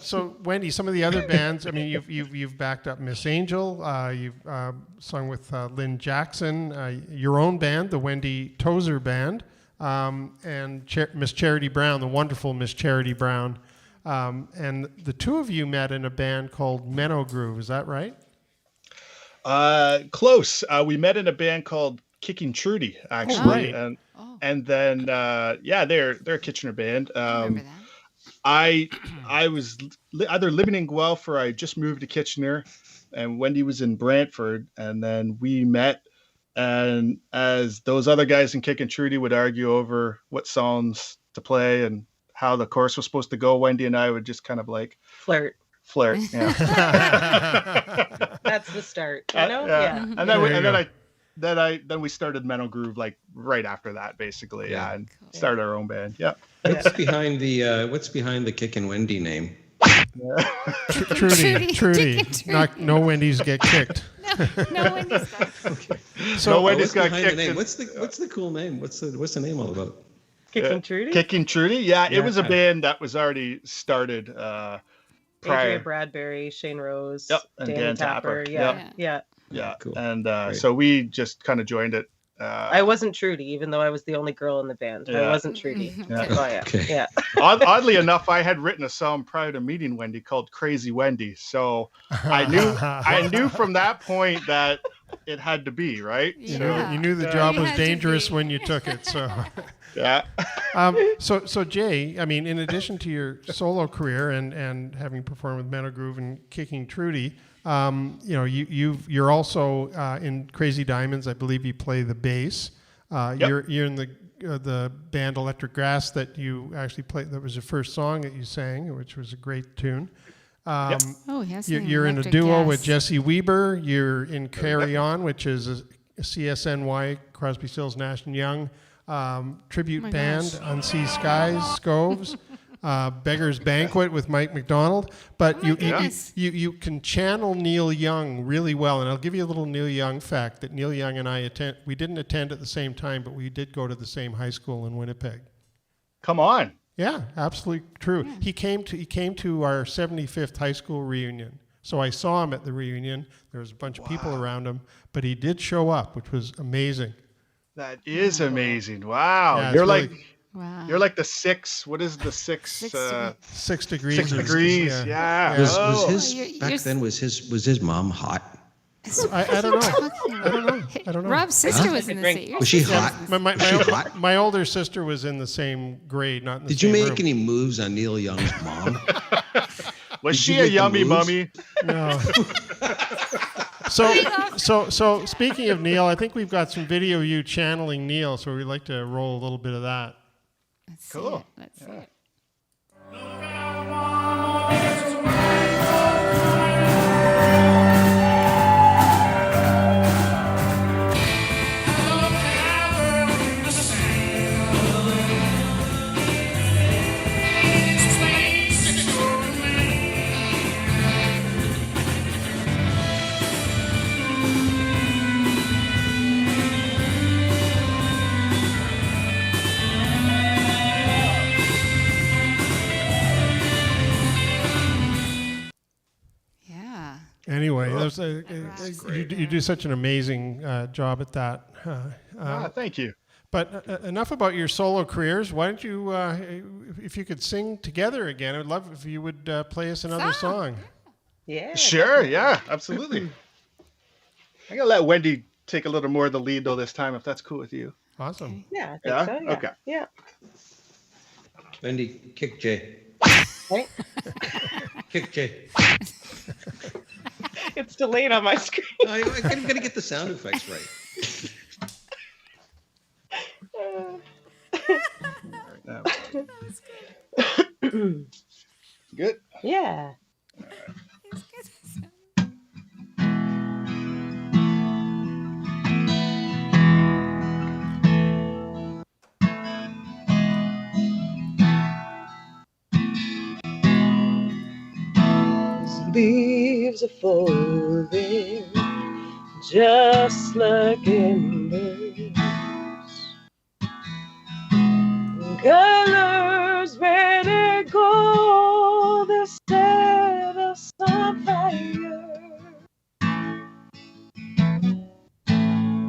So Wendy, some of the other bands. I mean, you've backed up Miss Angel. You've sung with Lynn Jackson. Your own band, the Wendy Tozer Band, and Miss Charity Brown, the wonderful Miss Charity Brown. And the two of you met in a band called Menno Groove. Is that right? Close. We met in a band called Kicking Trudy, actually. Right. And then they're a Kitchener band. I remember that. I was either living in Guelph or I just moved to Kitchener, and Wendy was in Brantford, and then we met. And as those other guys in Kicking Trudy would argue over what songs to play and how the chorus was supposed to go, Wendy and I would just kind of like flirt. Yeah. That's the start, you know? Yeah. And then we started Menno Groove like right after that, basically. Yeah. And started our own band. Yeah. What's behind the Kickin' Wendy name? Trudy. No Wendy's get kicked. No Wendy's got Okay. So no Wendy's got kicked. The name? What's the cool name? What's the name all about? Kicking Trudy? Kicking Trudy? Yeah, it was a band that was already started prior. Adrian Bradbury, Shane Rose, and Dan Tapper. Yeah. Cool. And so we just kind of joined it. I wasn't Trudy, even though I was the only girl in the band. I wasn't Trudy. Okay. Oddly enough, I had written a song prior to meeting Wendy called Crazy Wendy. So I knew from that point that it had to be, right? You knew the job was dangerous when you took it. So yeah. So Jay, I mean, in addition to your solo career and having performed with Menno Groove and Kicking Trudy, you're also in Crazy Diamonds. I believe you play the bass. You're in the band Electric Grass that you actually played. That was the first song that you sang, which was a great tune. You're in a duo with Jesse Weber. You're in Carry On, which is a CSNY, Crosby, Stills, Nash and Young tribute band, Unsea Skies, Scoves. Beggar's Banquet with Mike McDonald. But you can channel Neil Young really well. And I'll give you a little Neil Young fact that Neil Young and I we didn't attend at the same time, but we did go to the same high school in Winnipeg. Come on. Yeah, absolutely true. Yeah. He came to our 75th high school reunion. So I saw him at the reunion. There was a bunch of people around him, but he did show up, which was amazing. That is amazing. Wow. Yeah, you're really, like you're like the 6. What is the 6? 6 degrees. 6 degrees. Yeah. Was his back then? Was his mom hot? I don't know. I don't know. Rob's sister was in the same. Was she hot? My older sister was in the same grade, not in the Did same you make room. any moves on Neil Young's mom? Was she a yummy mummy? No. So speaking of Neil, I think we've got some video of you channeling Neil, so we'd like to roll a little bit of that. Cool. Let's see it. Anyway, you do such an amazing job at that. Thank you. But enough about your solo careers. Why don't you, if you could sing together again, I'd love if you would play us another song. Yeah. Sure. Yeah, absolutely. I'm going to let Wendy take a little more of the lead, though, this time, if that's cool with you. Awesome. Yeah, I think so. Yeah. Okay. Yeah. Wendy, kick Jay. Right? Kick Jay. It's delayed on my screen. I'm going to get the sound effects right. Good? Yeah. Leaves are falling just like embers. Colors red and gold, they set us on fire.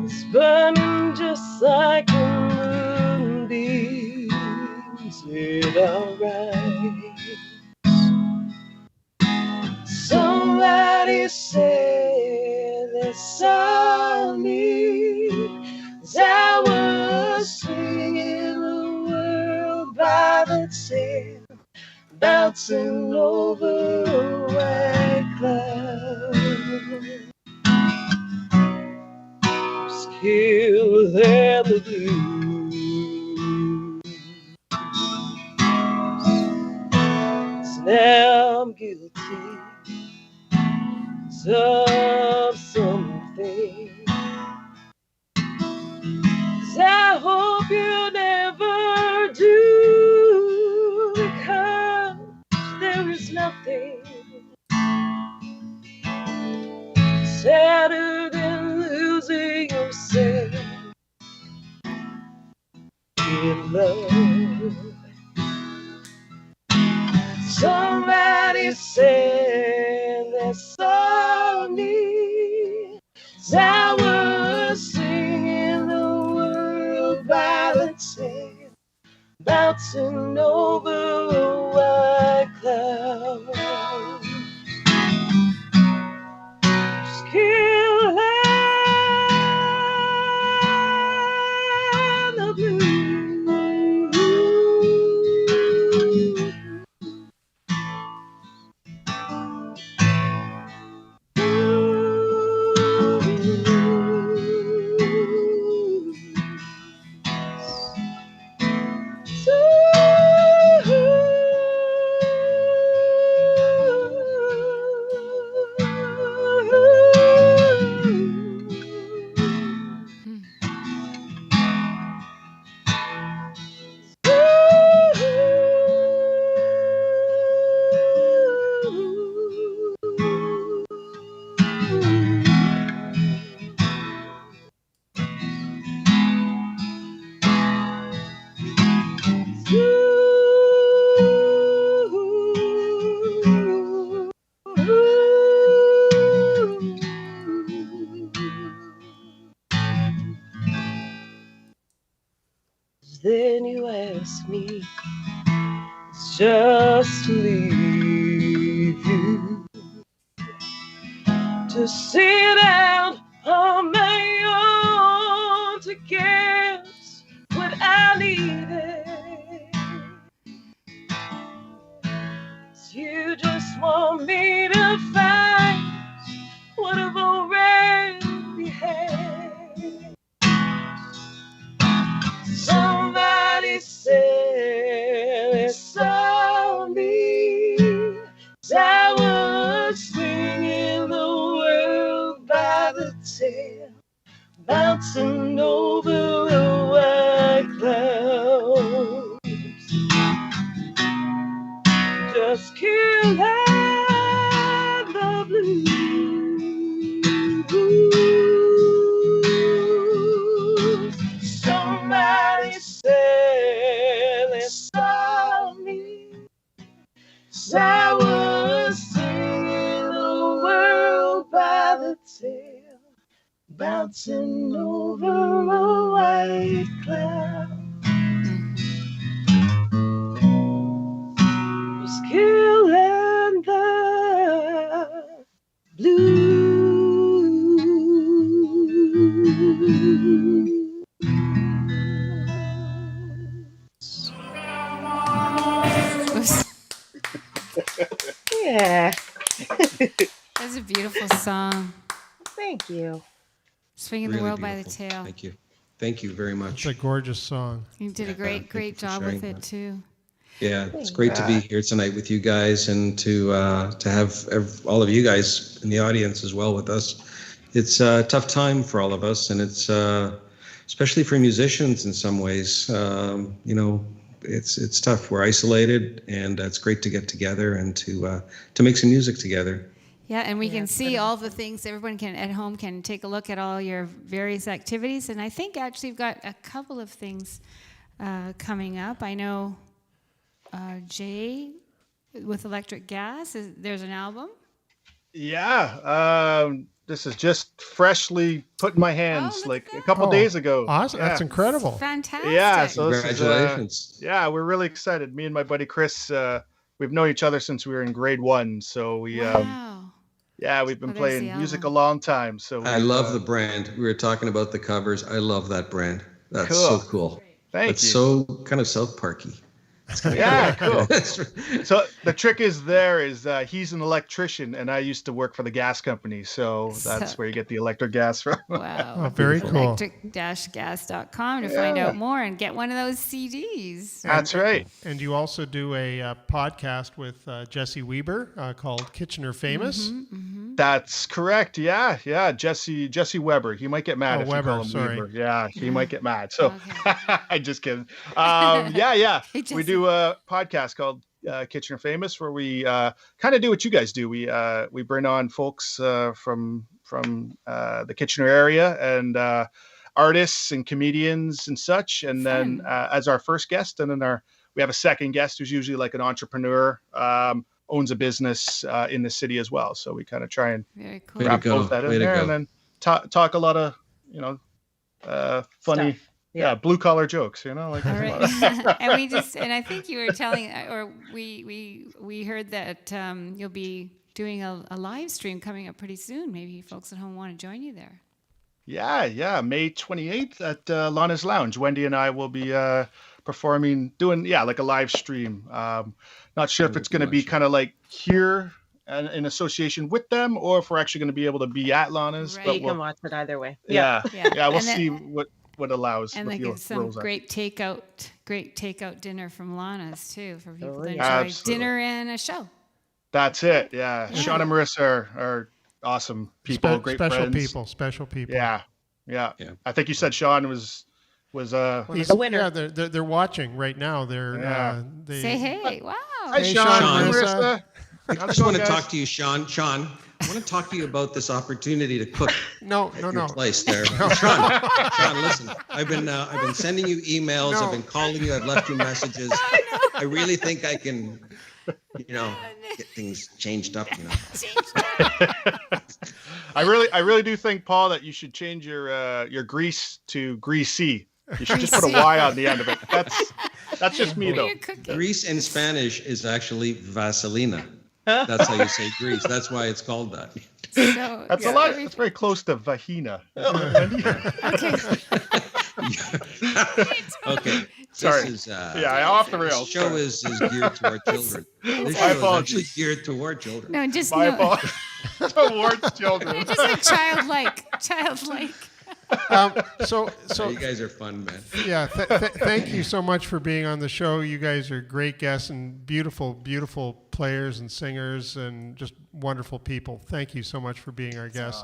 It's burning just like the moonbeams in our eyes. Somebody said they saw me as I was singing the world by the tail, bouncing over a white cloud. Still there the blues. So now I'm guilty of something. 'Cause I hope you never do, because there is nothing sadder than losing yourself in love. Somebody said they saw me as I was singing the world by the tail, bouncing over a white cloud. Just kill the blues. then you ask me, it's just to leave you, to sit out on my own, to get what I needed. You just want me to find what I've already had. Somebody said it's on me. I was swinging the world by the tail, bouncing over the white clouds. Just kill out the blues. Somebody said they saw me. I was singing the world by the tail, bouncing over a white cloud. Just killing the blues. Yeah. That's a beautiful song. Thank you. Swinging Really the world by the beautiful. tail. Thank you. Thank you very much. It's a gorgeous song. You did a Yeah, great, thank great you for job sharing with it that. too. Yeah, it's great to be here tonight with you guys and to have all of you guys in the audience as well with us. It's a tough time for all of us, and it's especially for musicians in some ways. You know, it's tough. We're isolated, and it's great to get together and to make some music together. Yeah, and we can see all the things. Everyone can at home can take a look at all your various activities, and I think actually you've got a couple of things coming up. I know Jay with Electric Gas. There's an album. Yeah, this is just freshly put in my hands like a couple days ago. Awesome. Yeah. That's incredible. Fantastic. Yeah, so Congratulations. yeah, we're really excited. Me and my buddy Chris, we've known each other since we were in grade 1. So we, yeah, we've been Oh, there's the playing music a album. long time. So I love the brand. We were talking about the covers. I love that brand. That's Cool. so cool. Thank it's you. so kind of South Parky. Yeah, cool. So the trick is he's an electrician, and I used to work for the gas company, so that's where you get the electric gas from. Wow. Oh, very cool. Electric-gas.com to find out more and get one of those CDs. That's right. And you also do a podcast with Jesse Weber called Kitchener Famous. That's correct. Yeah, yeah. Jesse Weber. He might get mad if Weber, you call him sorry. Yeah, he might get mad. So I just kidding. Yeah. We do a podcast called Kitchener Famous, where we kind of do what you guys do. We bring on folks from the Kitchener area and artists and comedians and such, and then as our first guest, and then we have a second guest who's usually like an entrepreneur. Owns a business in the city as well, so we kind of try and wrap both that in there, and then talk a lot of funny blue collar jokes, like All right. And I think you were telling, or we heard that you'll be doing a live stream coming up pretty soon. Maybe folks at home want to join you there. Yeah, May 28th at Lana's Lounge. Wendy and I will be performing, doing like a live stream. Not sure if it's going to be kind of like here and in association with them, or if we're actually going to be able to be at Lana's. Right. But you can watch it either way. Yeah. We'll see what allows. And what they the get some rules are. great takeout dinner from Lana's too, for people that enjoy Absolutely. dinner and a show. That's it. Yeah. Sean and Marissa are awesome people, great friends. Special people. Yeah. I think you said Sean was He's the winner. Yeah, they're watching right now. They Say hey! Wow. Hi, Sean. Marissa. I just want to talk to you, Sean. Sean, I want to talk to you about this opportunity to cook. No. Your place there, Sean. Listen, I've been sending you emails. I've been calling you. I've left you messages. I really think I can, get things changed up. I really do think, Paul, that you should change your grease to greasy. You should just put a Y on the end of it. That's just me, though. Grease in Spanish is actually Vaselina. That's how you say grease. That's why it's called that. So, That's a lot. It's very close to vagina. Okay. Okay. Sorry. This is, off the rails. This show is geared toward children. This My show is apologies. actually geared toward children. No, just My no. apologies. Towards children. Just like childlike. So you guys are fun, man. Yeah, thank you so much for being on the show. You guys are great guests and beautiful, beautiful players and singers and just wonderful people. Thank you so much for being our guests.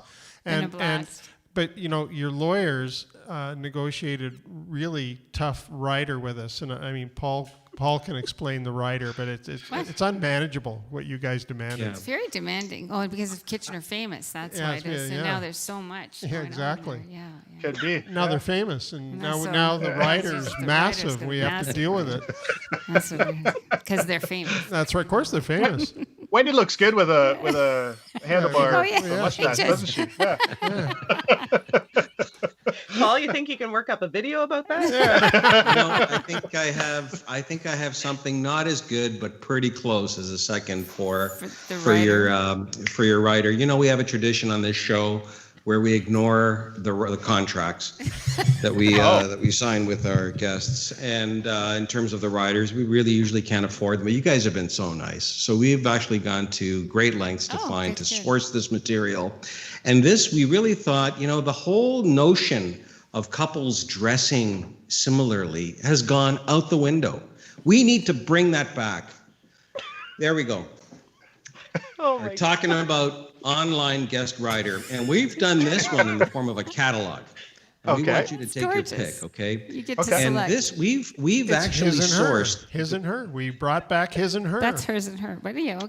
But your lawyers negotiated really tough rider with us, and I mean Paul can explain the rider, but it's unmanageable what you guys demanded. It's very demanding. Oh, because of Kitchener Famous, that's why it is. And now there's so much. Yeah, exactly. Yeah. Could be. Now they're famous, and now the rider's massive. We have to deal with it. That's because they're famous. That's right. Of course, they're famous. Wendy looks good with a handlebar mustache, doesn't she? Yeah. Paul, you think you can work up a video about that? I think I have something not as good, but pretty close as a second for your writer. We have a tradition on this show where we ignore the contracts that we sign with our guests, and in terms of the writers, we really usually can't afford them. But you guys have been so nice, so we've actually gone to great lengths to source this material, and this we really thought, the whole notion of couples dressing similarly has gone out the window. We need to bring that back. There we go. We're talking about online guest writer, and we've done this one in the form of a catalog. And we want you to take your pick, okay? You get to select. And this we've actually sourced his and her. We brought back his and her. That's hers and her. But yeah.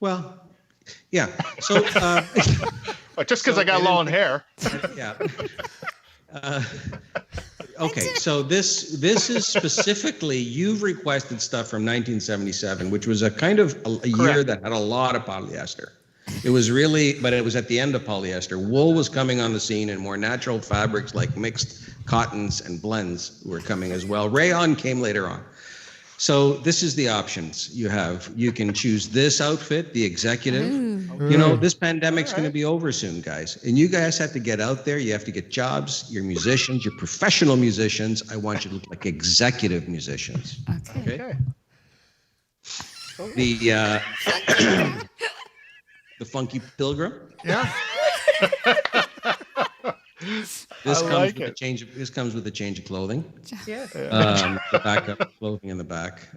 Well, yeah. So just because I got long hair. Yeah. Okay, so this is specifically, you've requested stuff from 1977, which was a kind of a year that had a lot of polyester. It was really, but it was at the end of polyester. Wool was coming on the scene, and more natural fabrics like mixed cottons and blends were coming as well. Rayon came later on. So this is the options you have. You can choose this outfit, the executive. This pandemic's going to be over soon, guys. And you guys have to get out there. You have to get jobs. You're musicians. You're professional musicians. I want you to look like executive musicians. Okay. The Funky Pilgrim. Yeah. This comes with a change of clothing. Yeah. The backup clothing in the back.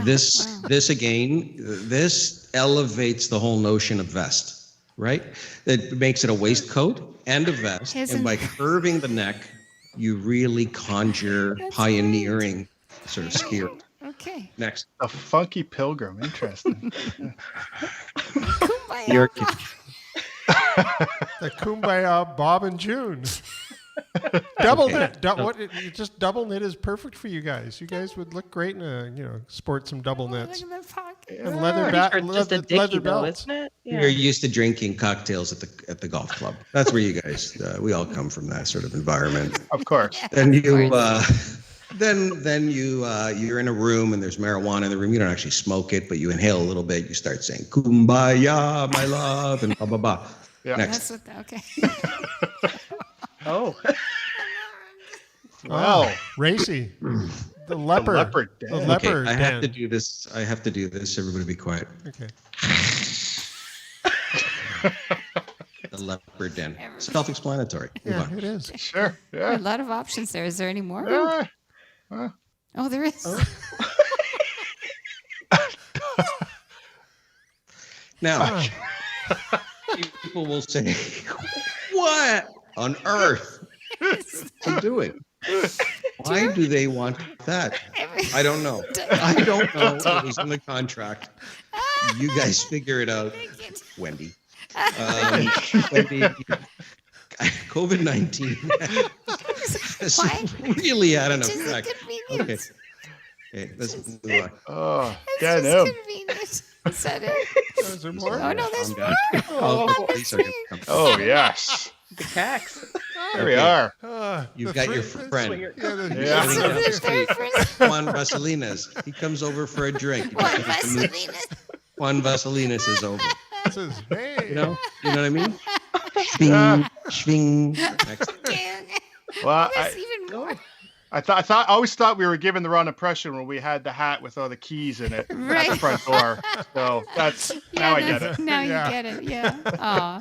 This again, this elevates the whole notion of vest, right? It makes it a waistcoat and a vest, and by curving the neck, you really conjure pioneering sort of spirit. Okay. Next. A Funky Pilgrim. Interesting. You're The Kumbaya Bob and June. Double knit. Just double knit is perfect for you guys. You guys would look great in sport some double knits. Look at that pocket. And leather belts. Isn't it? Yeah. You're used to drinking cocktails at the golf club. That's where you guys. We all come from that sort of environment. Of course. Then you're in a room and there's marijuana in the room. You don't actually smoke it, but you inhale a little bit. You start saying "Kumbaya, my love," and blah blah blah. Yeah. Next. Okay. Oh. Wow. Racy. The leopard. The leopard. I have to do this. Everybody be quiet. Okay. The leopard den. Self-explanatory. Yeah, it is. Sure. There are Yeah. a lot of options there. Is there any more? Oh, there is. Now, people will say, "What on earth are you doing? Why do they want that?" I don't know. It was in the contract. You guys figure it out, Wendy. Wendy, COVID-19 has really had an effect. Okay. Let's move on. Oh, That's no. convenient. Is that it? Is there more? Oh, no, there's more. Oh, these are gonna come. Oh, yes. The cax. There we are. You've got your friend. Yeah. Sitting down the street. Juan Vasilinas. He comes over for a drink. Juan Vasilinas. Juan Vasilinas is over. Says, hey. You know what I mean? Schwing, schwing. Next. Well, There's even more. I always thought we were giving the wrong impression when we had the hat with all the keys in it at the front door. So now I get it. Now you get it. Yeah. Aw.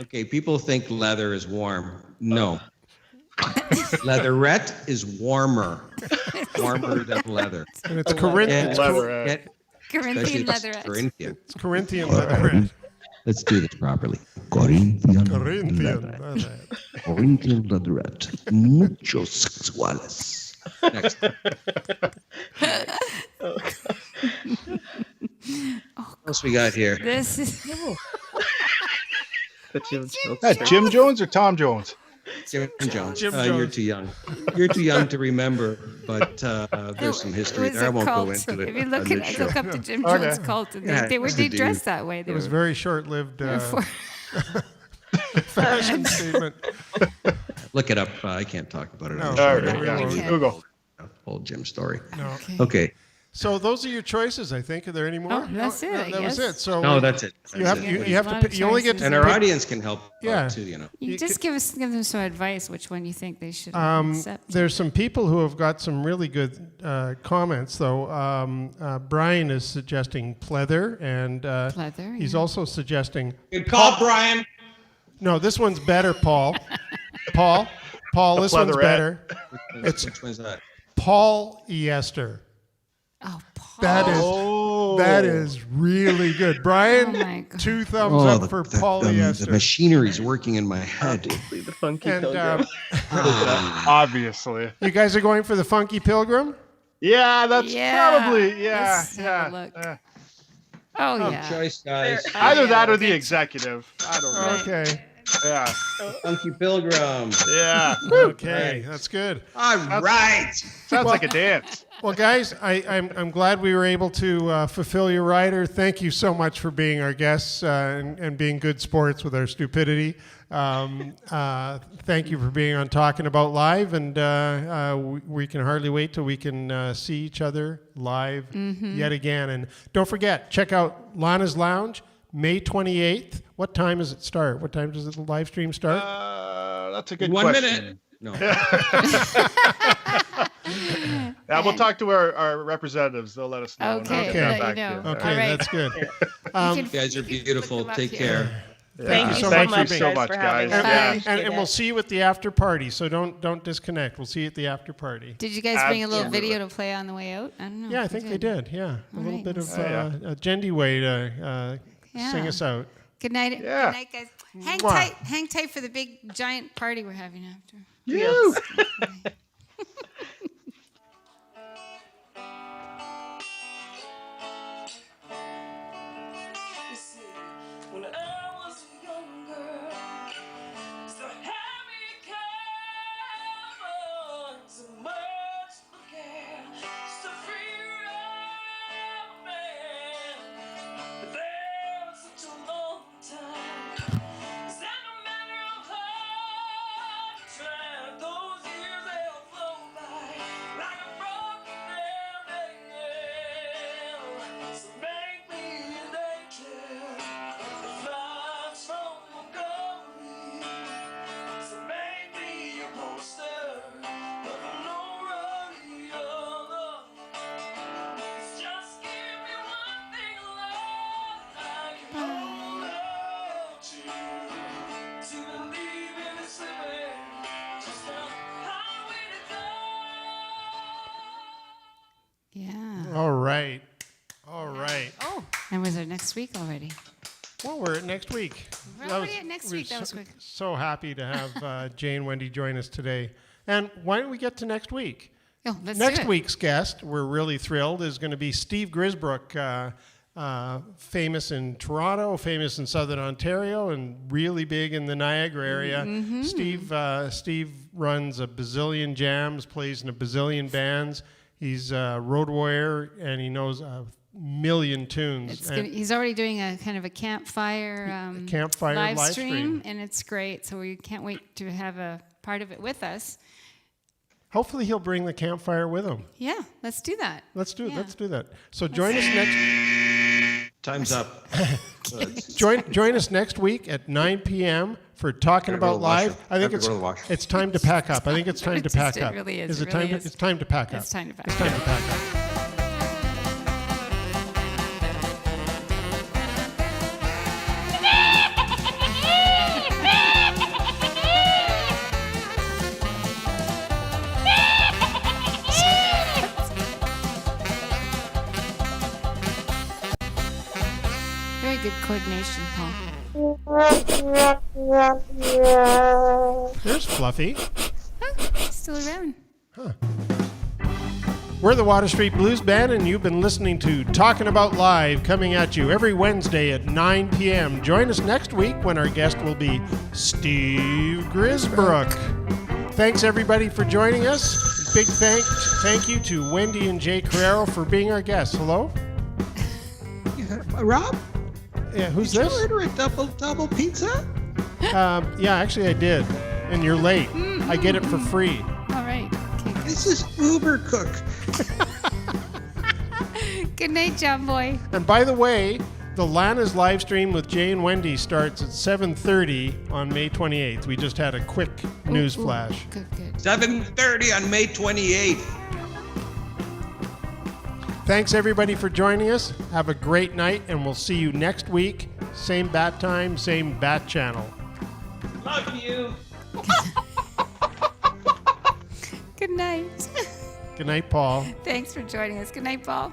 Okay, people think leather is warm. No. Leatherette is warmer than leather. And it's Corinthian. Corinthian leatherette. Corinthian. It's Corinthian leatherette. Let's do this properly. Corinthian leatherette. Corinthian leatherette. Mucho sexuales. Next. What else we got here? This is. Jim Jones or Tom Jones? Jim Jones. Jim You're Jones. too young. You're too young to remember, but there's some It history was there. I a went cult. go into it. If you on look this show. up to Jim Okay. Jones cult, and Yeah, they it's the dressed dude. that way. They It was were very short-lived for- fashion statement. Look it up. I can't talk about it. No. On the All show. right, yeah. Okay. Google. Old Jim story. No. Okay. So those are your choices, I think. Are there any more? Oh, that's it, I That was guess. it. So No, that's it. You have That's it. you have There's a lot to of pick, you only get choices. to And our pick- audience can help Yeah. too, you know. You just give them some advice. Which one you think they should Um, accept? there's some people who have got some really good comments, though. Brian is suggesting pleather, and Pleather, he's yeah. also suggesting. Good call, Brian. No, this one's better, Paul. Paul, this one's pleatherette. better. Which one's that? Paul Ester. Oh, Paul. That is really good, Brian. Oh my God. 2 thumbs up for Paul the Ester. machinery's working in my head. The funky And pilgrim. Obviously. you guys are going for the Funky Pilgrim? Yeah, that's Yeah. probably, yeah. Let's have a look. Oh Good yeah. choice, guys. Either that or the executive. I don't know. Okay. Yeah. Funky Pilgrim. Yeah. Okay, that's good. All right. Sounds like a dance. Well, guys, I'm glad we were able to fulfill your rider. Thank you so much for being our guests and being good sports with our stupidity. Thank you for being on Talking About Live, and we can hardly wait till we can see each other live yet again. And don't forget, check out Lana's Lounge, May 28th. What time does it start? What time does the live stream start? That's a good 1 question. minute. No. Yeah, we'll talk to our representatives. They'll let us know. and Okay, we'll get let back you to know. Okay, All right. that's good. You You guys are beautiful. look them up Take here. care. Thank you so Thank much, you so much, for having guys. us. Yeah. Appreciate And it. we'll see you at the after party. So don't disconnect. We'll see you at the after party. Did you guys bring a little Absolutely. video to play on the way out? I don't know. Yeah, I if you think they did. Yeah, a little right, bit of let's a Jendi way to Yeah. sing us out. Good night. Yeah. Good night, guys. Hang Mwah. tight. Hang tight for the big giant party we're having after. You. When I was younger, so happy come so much forget, so free man. But there was such a long time. Is that no matter how hard you try, those years they'll flow by like a broken down nail. So make me an angel. Flies from Montgomery, so make me a poster of a no rodeo. Just give me one thing, love, I can hold on to believe in this living. Just a highway to Yeah. All right. All right. Oh, and was it next week already? Well, we're at next week. We're already at next week. That was quick. So happy to have Jane Wendy join us today. And why don't we get to next week? Oh, let's Next do it. week's guest, we're really thrilled, is going to be Steve Grisbrook, famous in Toronto, famous in Southern Ontario, and really big in the Niagara area. Steve runs a bazillion jams, plays in a bazillion bands. He's a road warrior, and he knows million tunes. He's already doing a kind of a campfire, live stream, and it's great. So we can't wait to have a part of it with us. Hopefully he'll bring the campfire with him. Yeah, let's do that. Let's do that. So join us next. Time's up. Join us next week at 9 p.m. for Talking About Live. I think it's time to pack up. I think it's time to pack up. It really is. It's time to pack up. It's time to pack up. It's time to pack up. Very good coordination, Paul. There's Fluffy. Still around. Huh. We're the Water Street Blues Band, and you've been listening to Talking About Live, coming at you every Wednesday at 9 p.m. Join us next week when our guest will be Steve Grisbrook. Thanks, everybody, for joining us. Big thank you to Wendy and Jay Carraro for being our guests. Hello? Rob? Yeah, who's did this? You order a double pizza? Yeah, actually I did. And you're late. I get it for free. All right. Okay, this is Uber Cook. Good night, John Boy. And by the way, the Lana's live stream with Jay and Wendy starts at 7:30 on May 28th. We just had a quick news flash. Good. 7:30 on May 28th. Thanks, everybody, for joining us. Have a great night, and we'll see you next week. Same bat time, same bat channel. Love you. Good night. Good night, Paul. Thanks for joining us. Good night, Paul.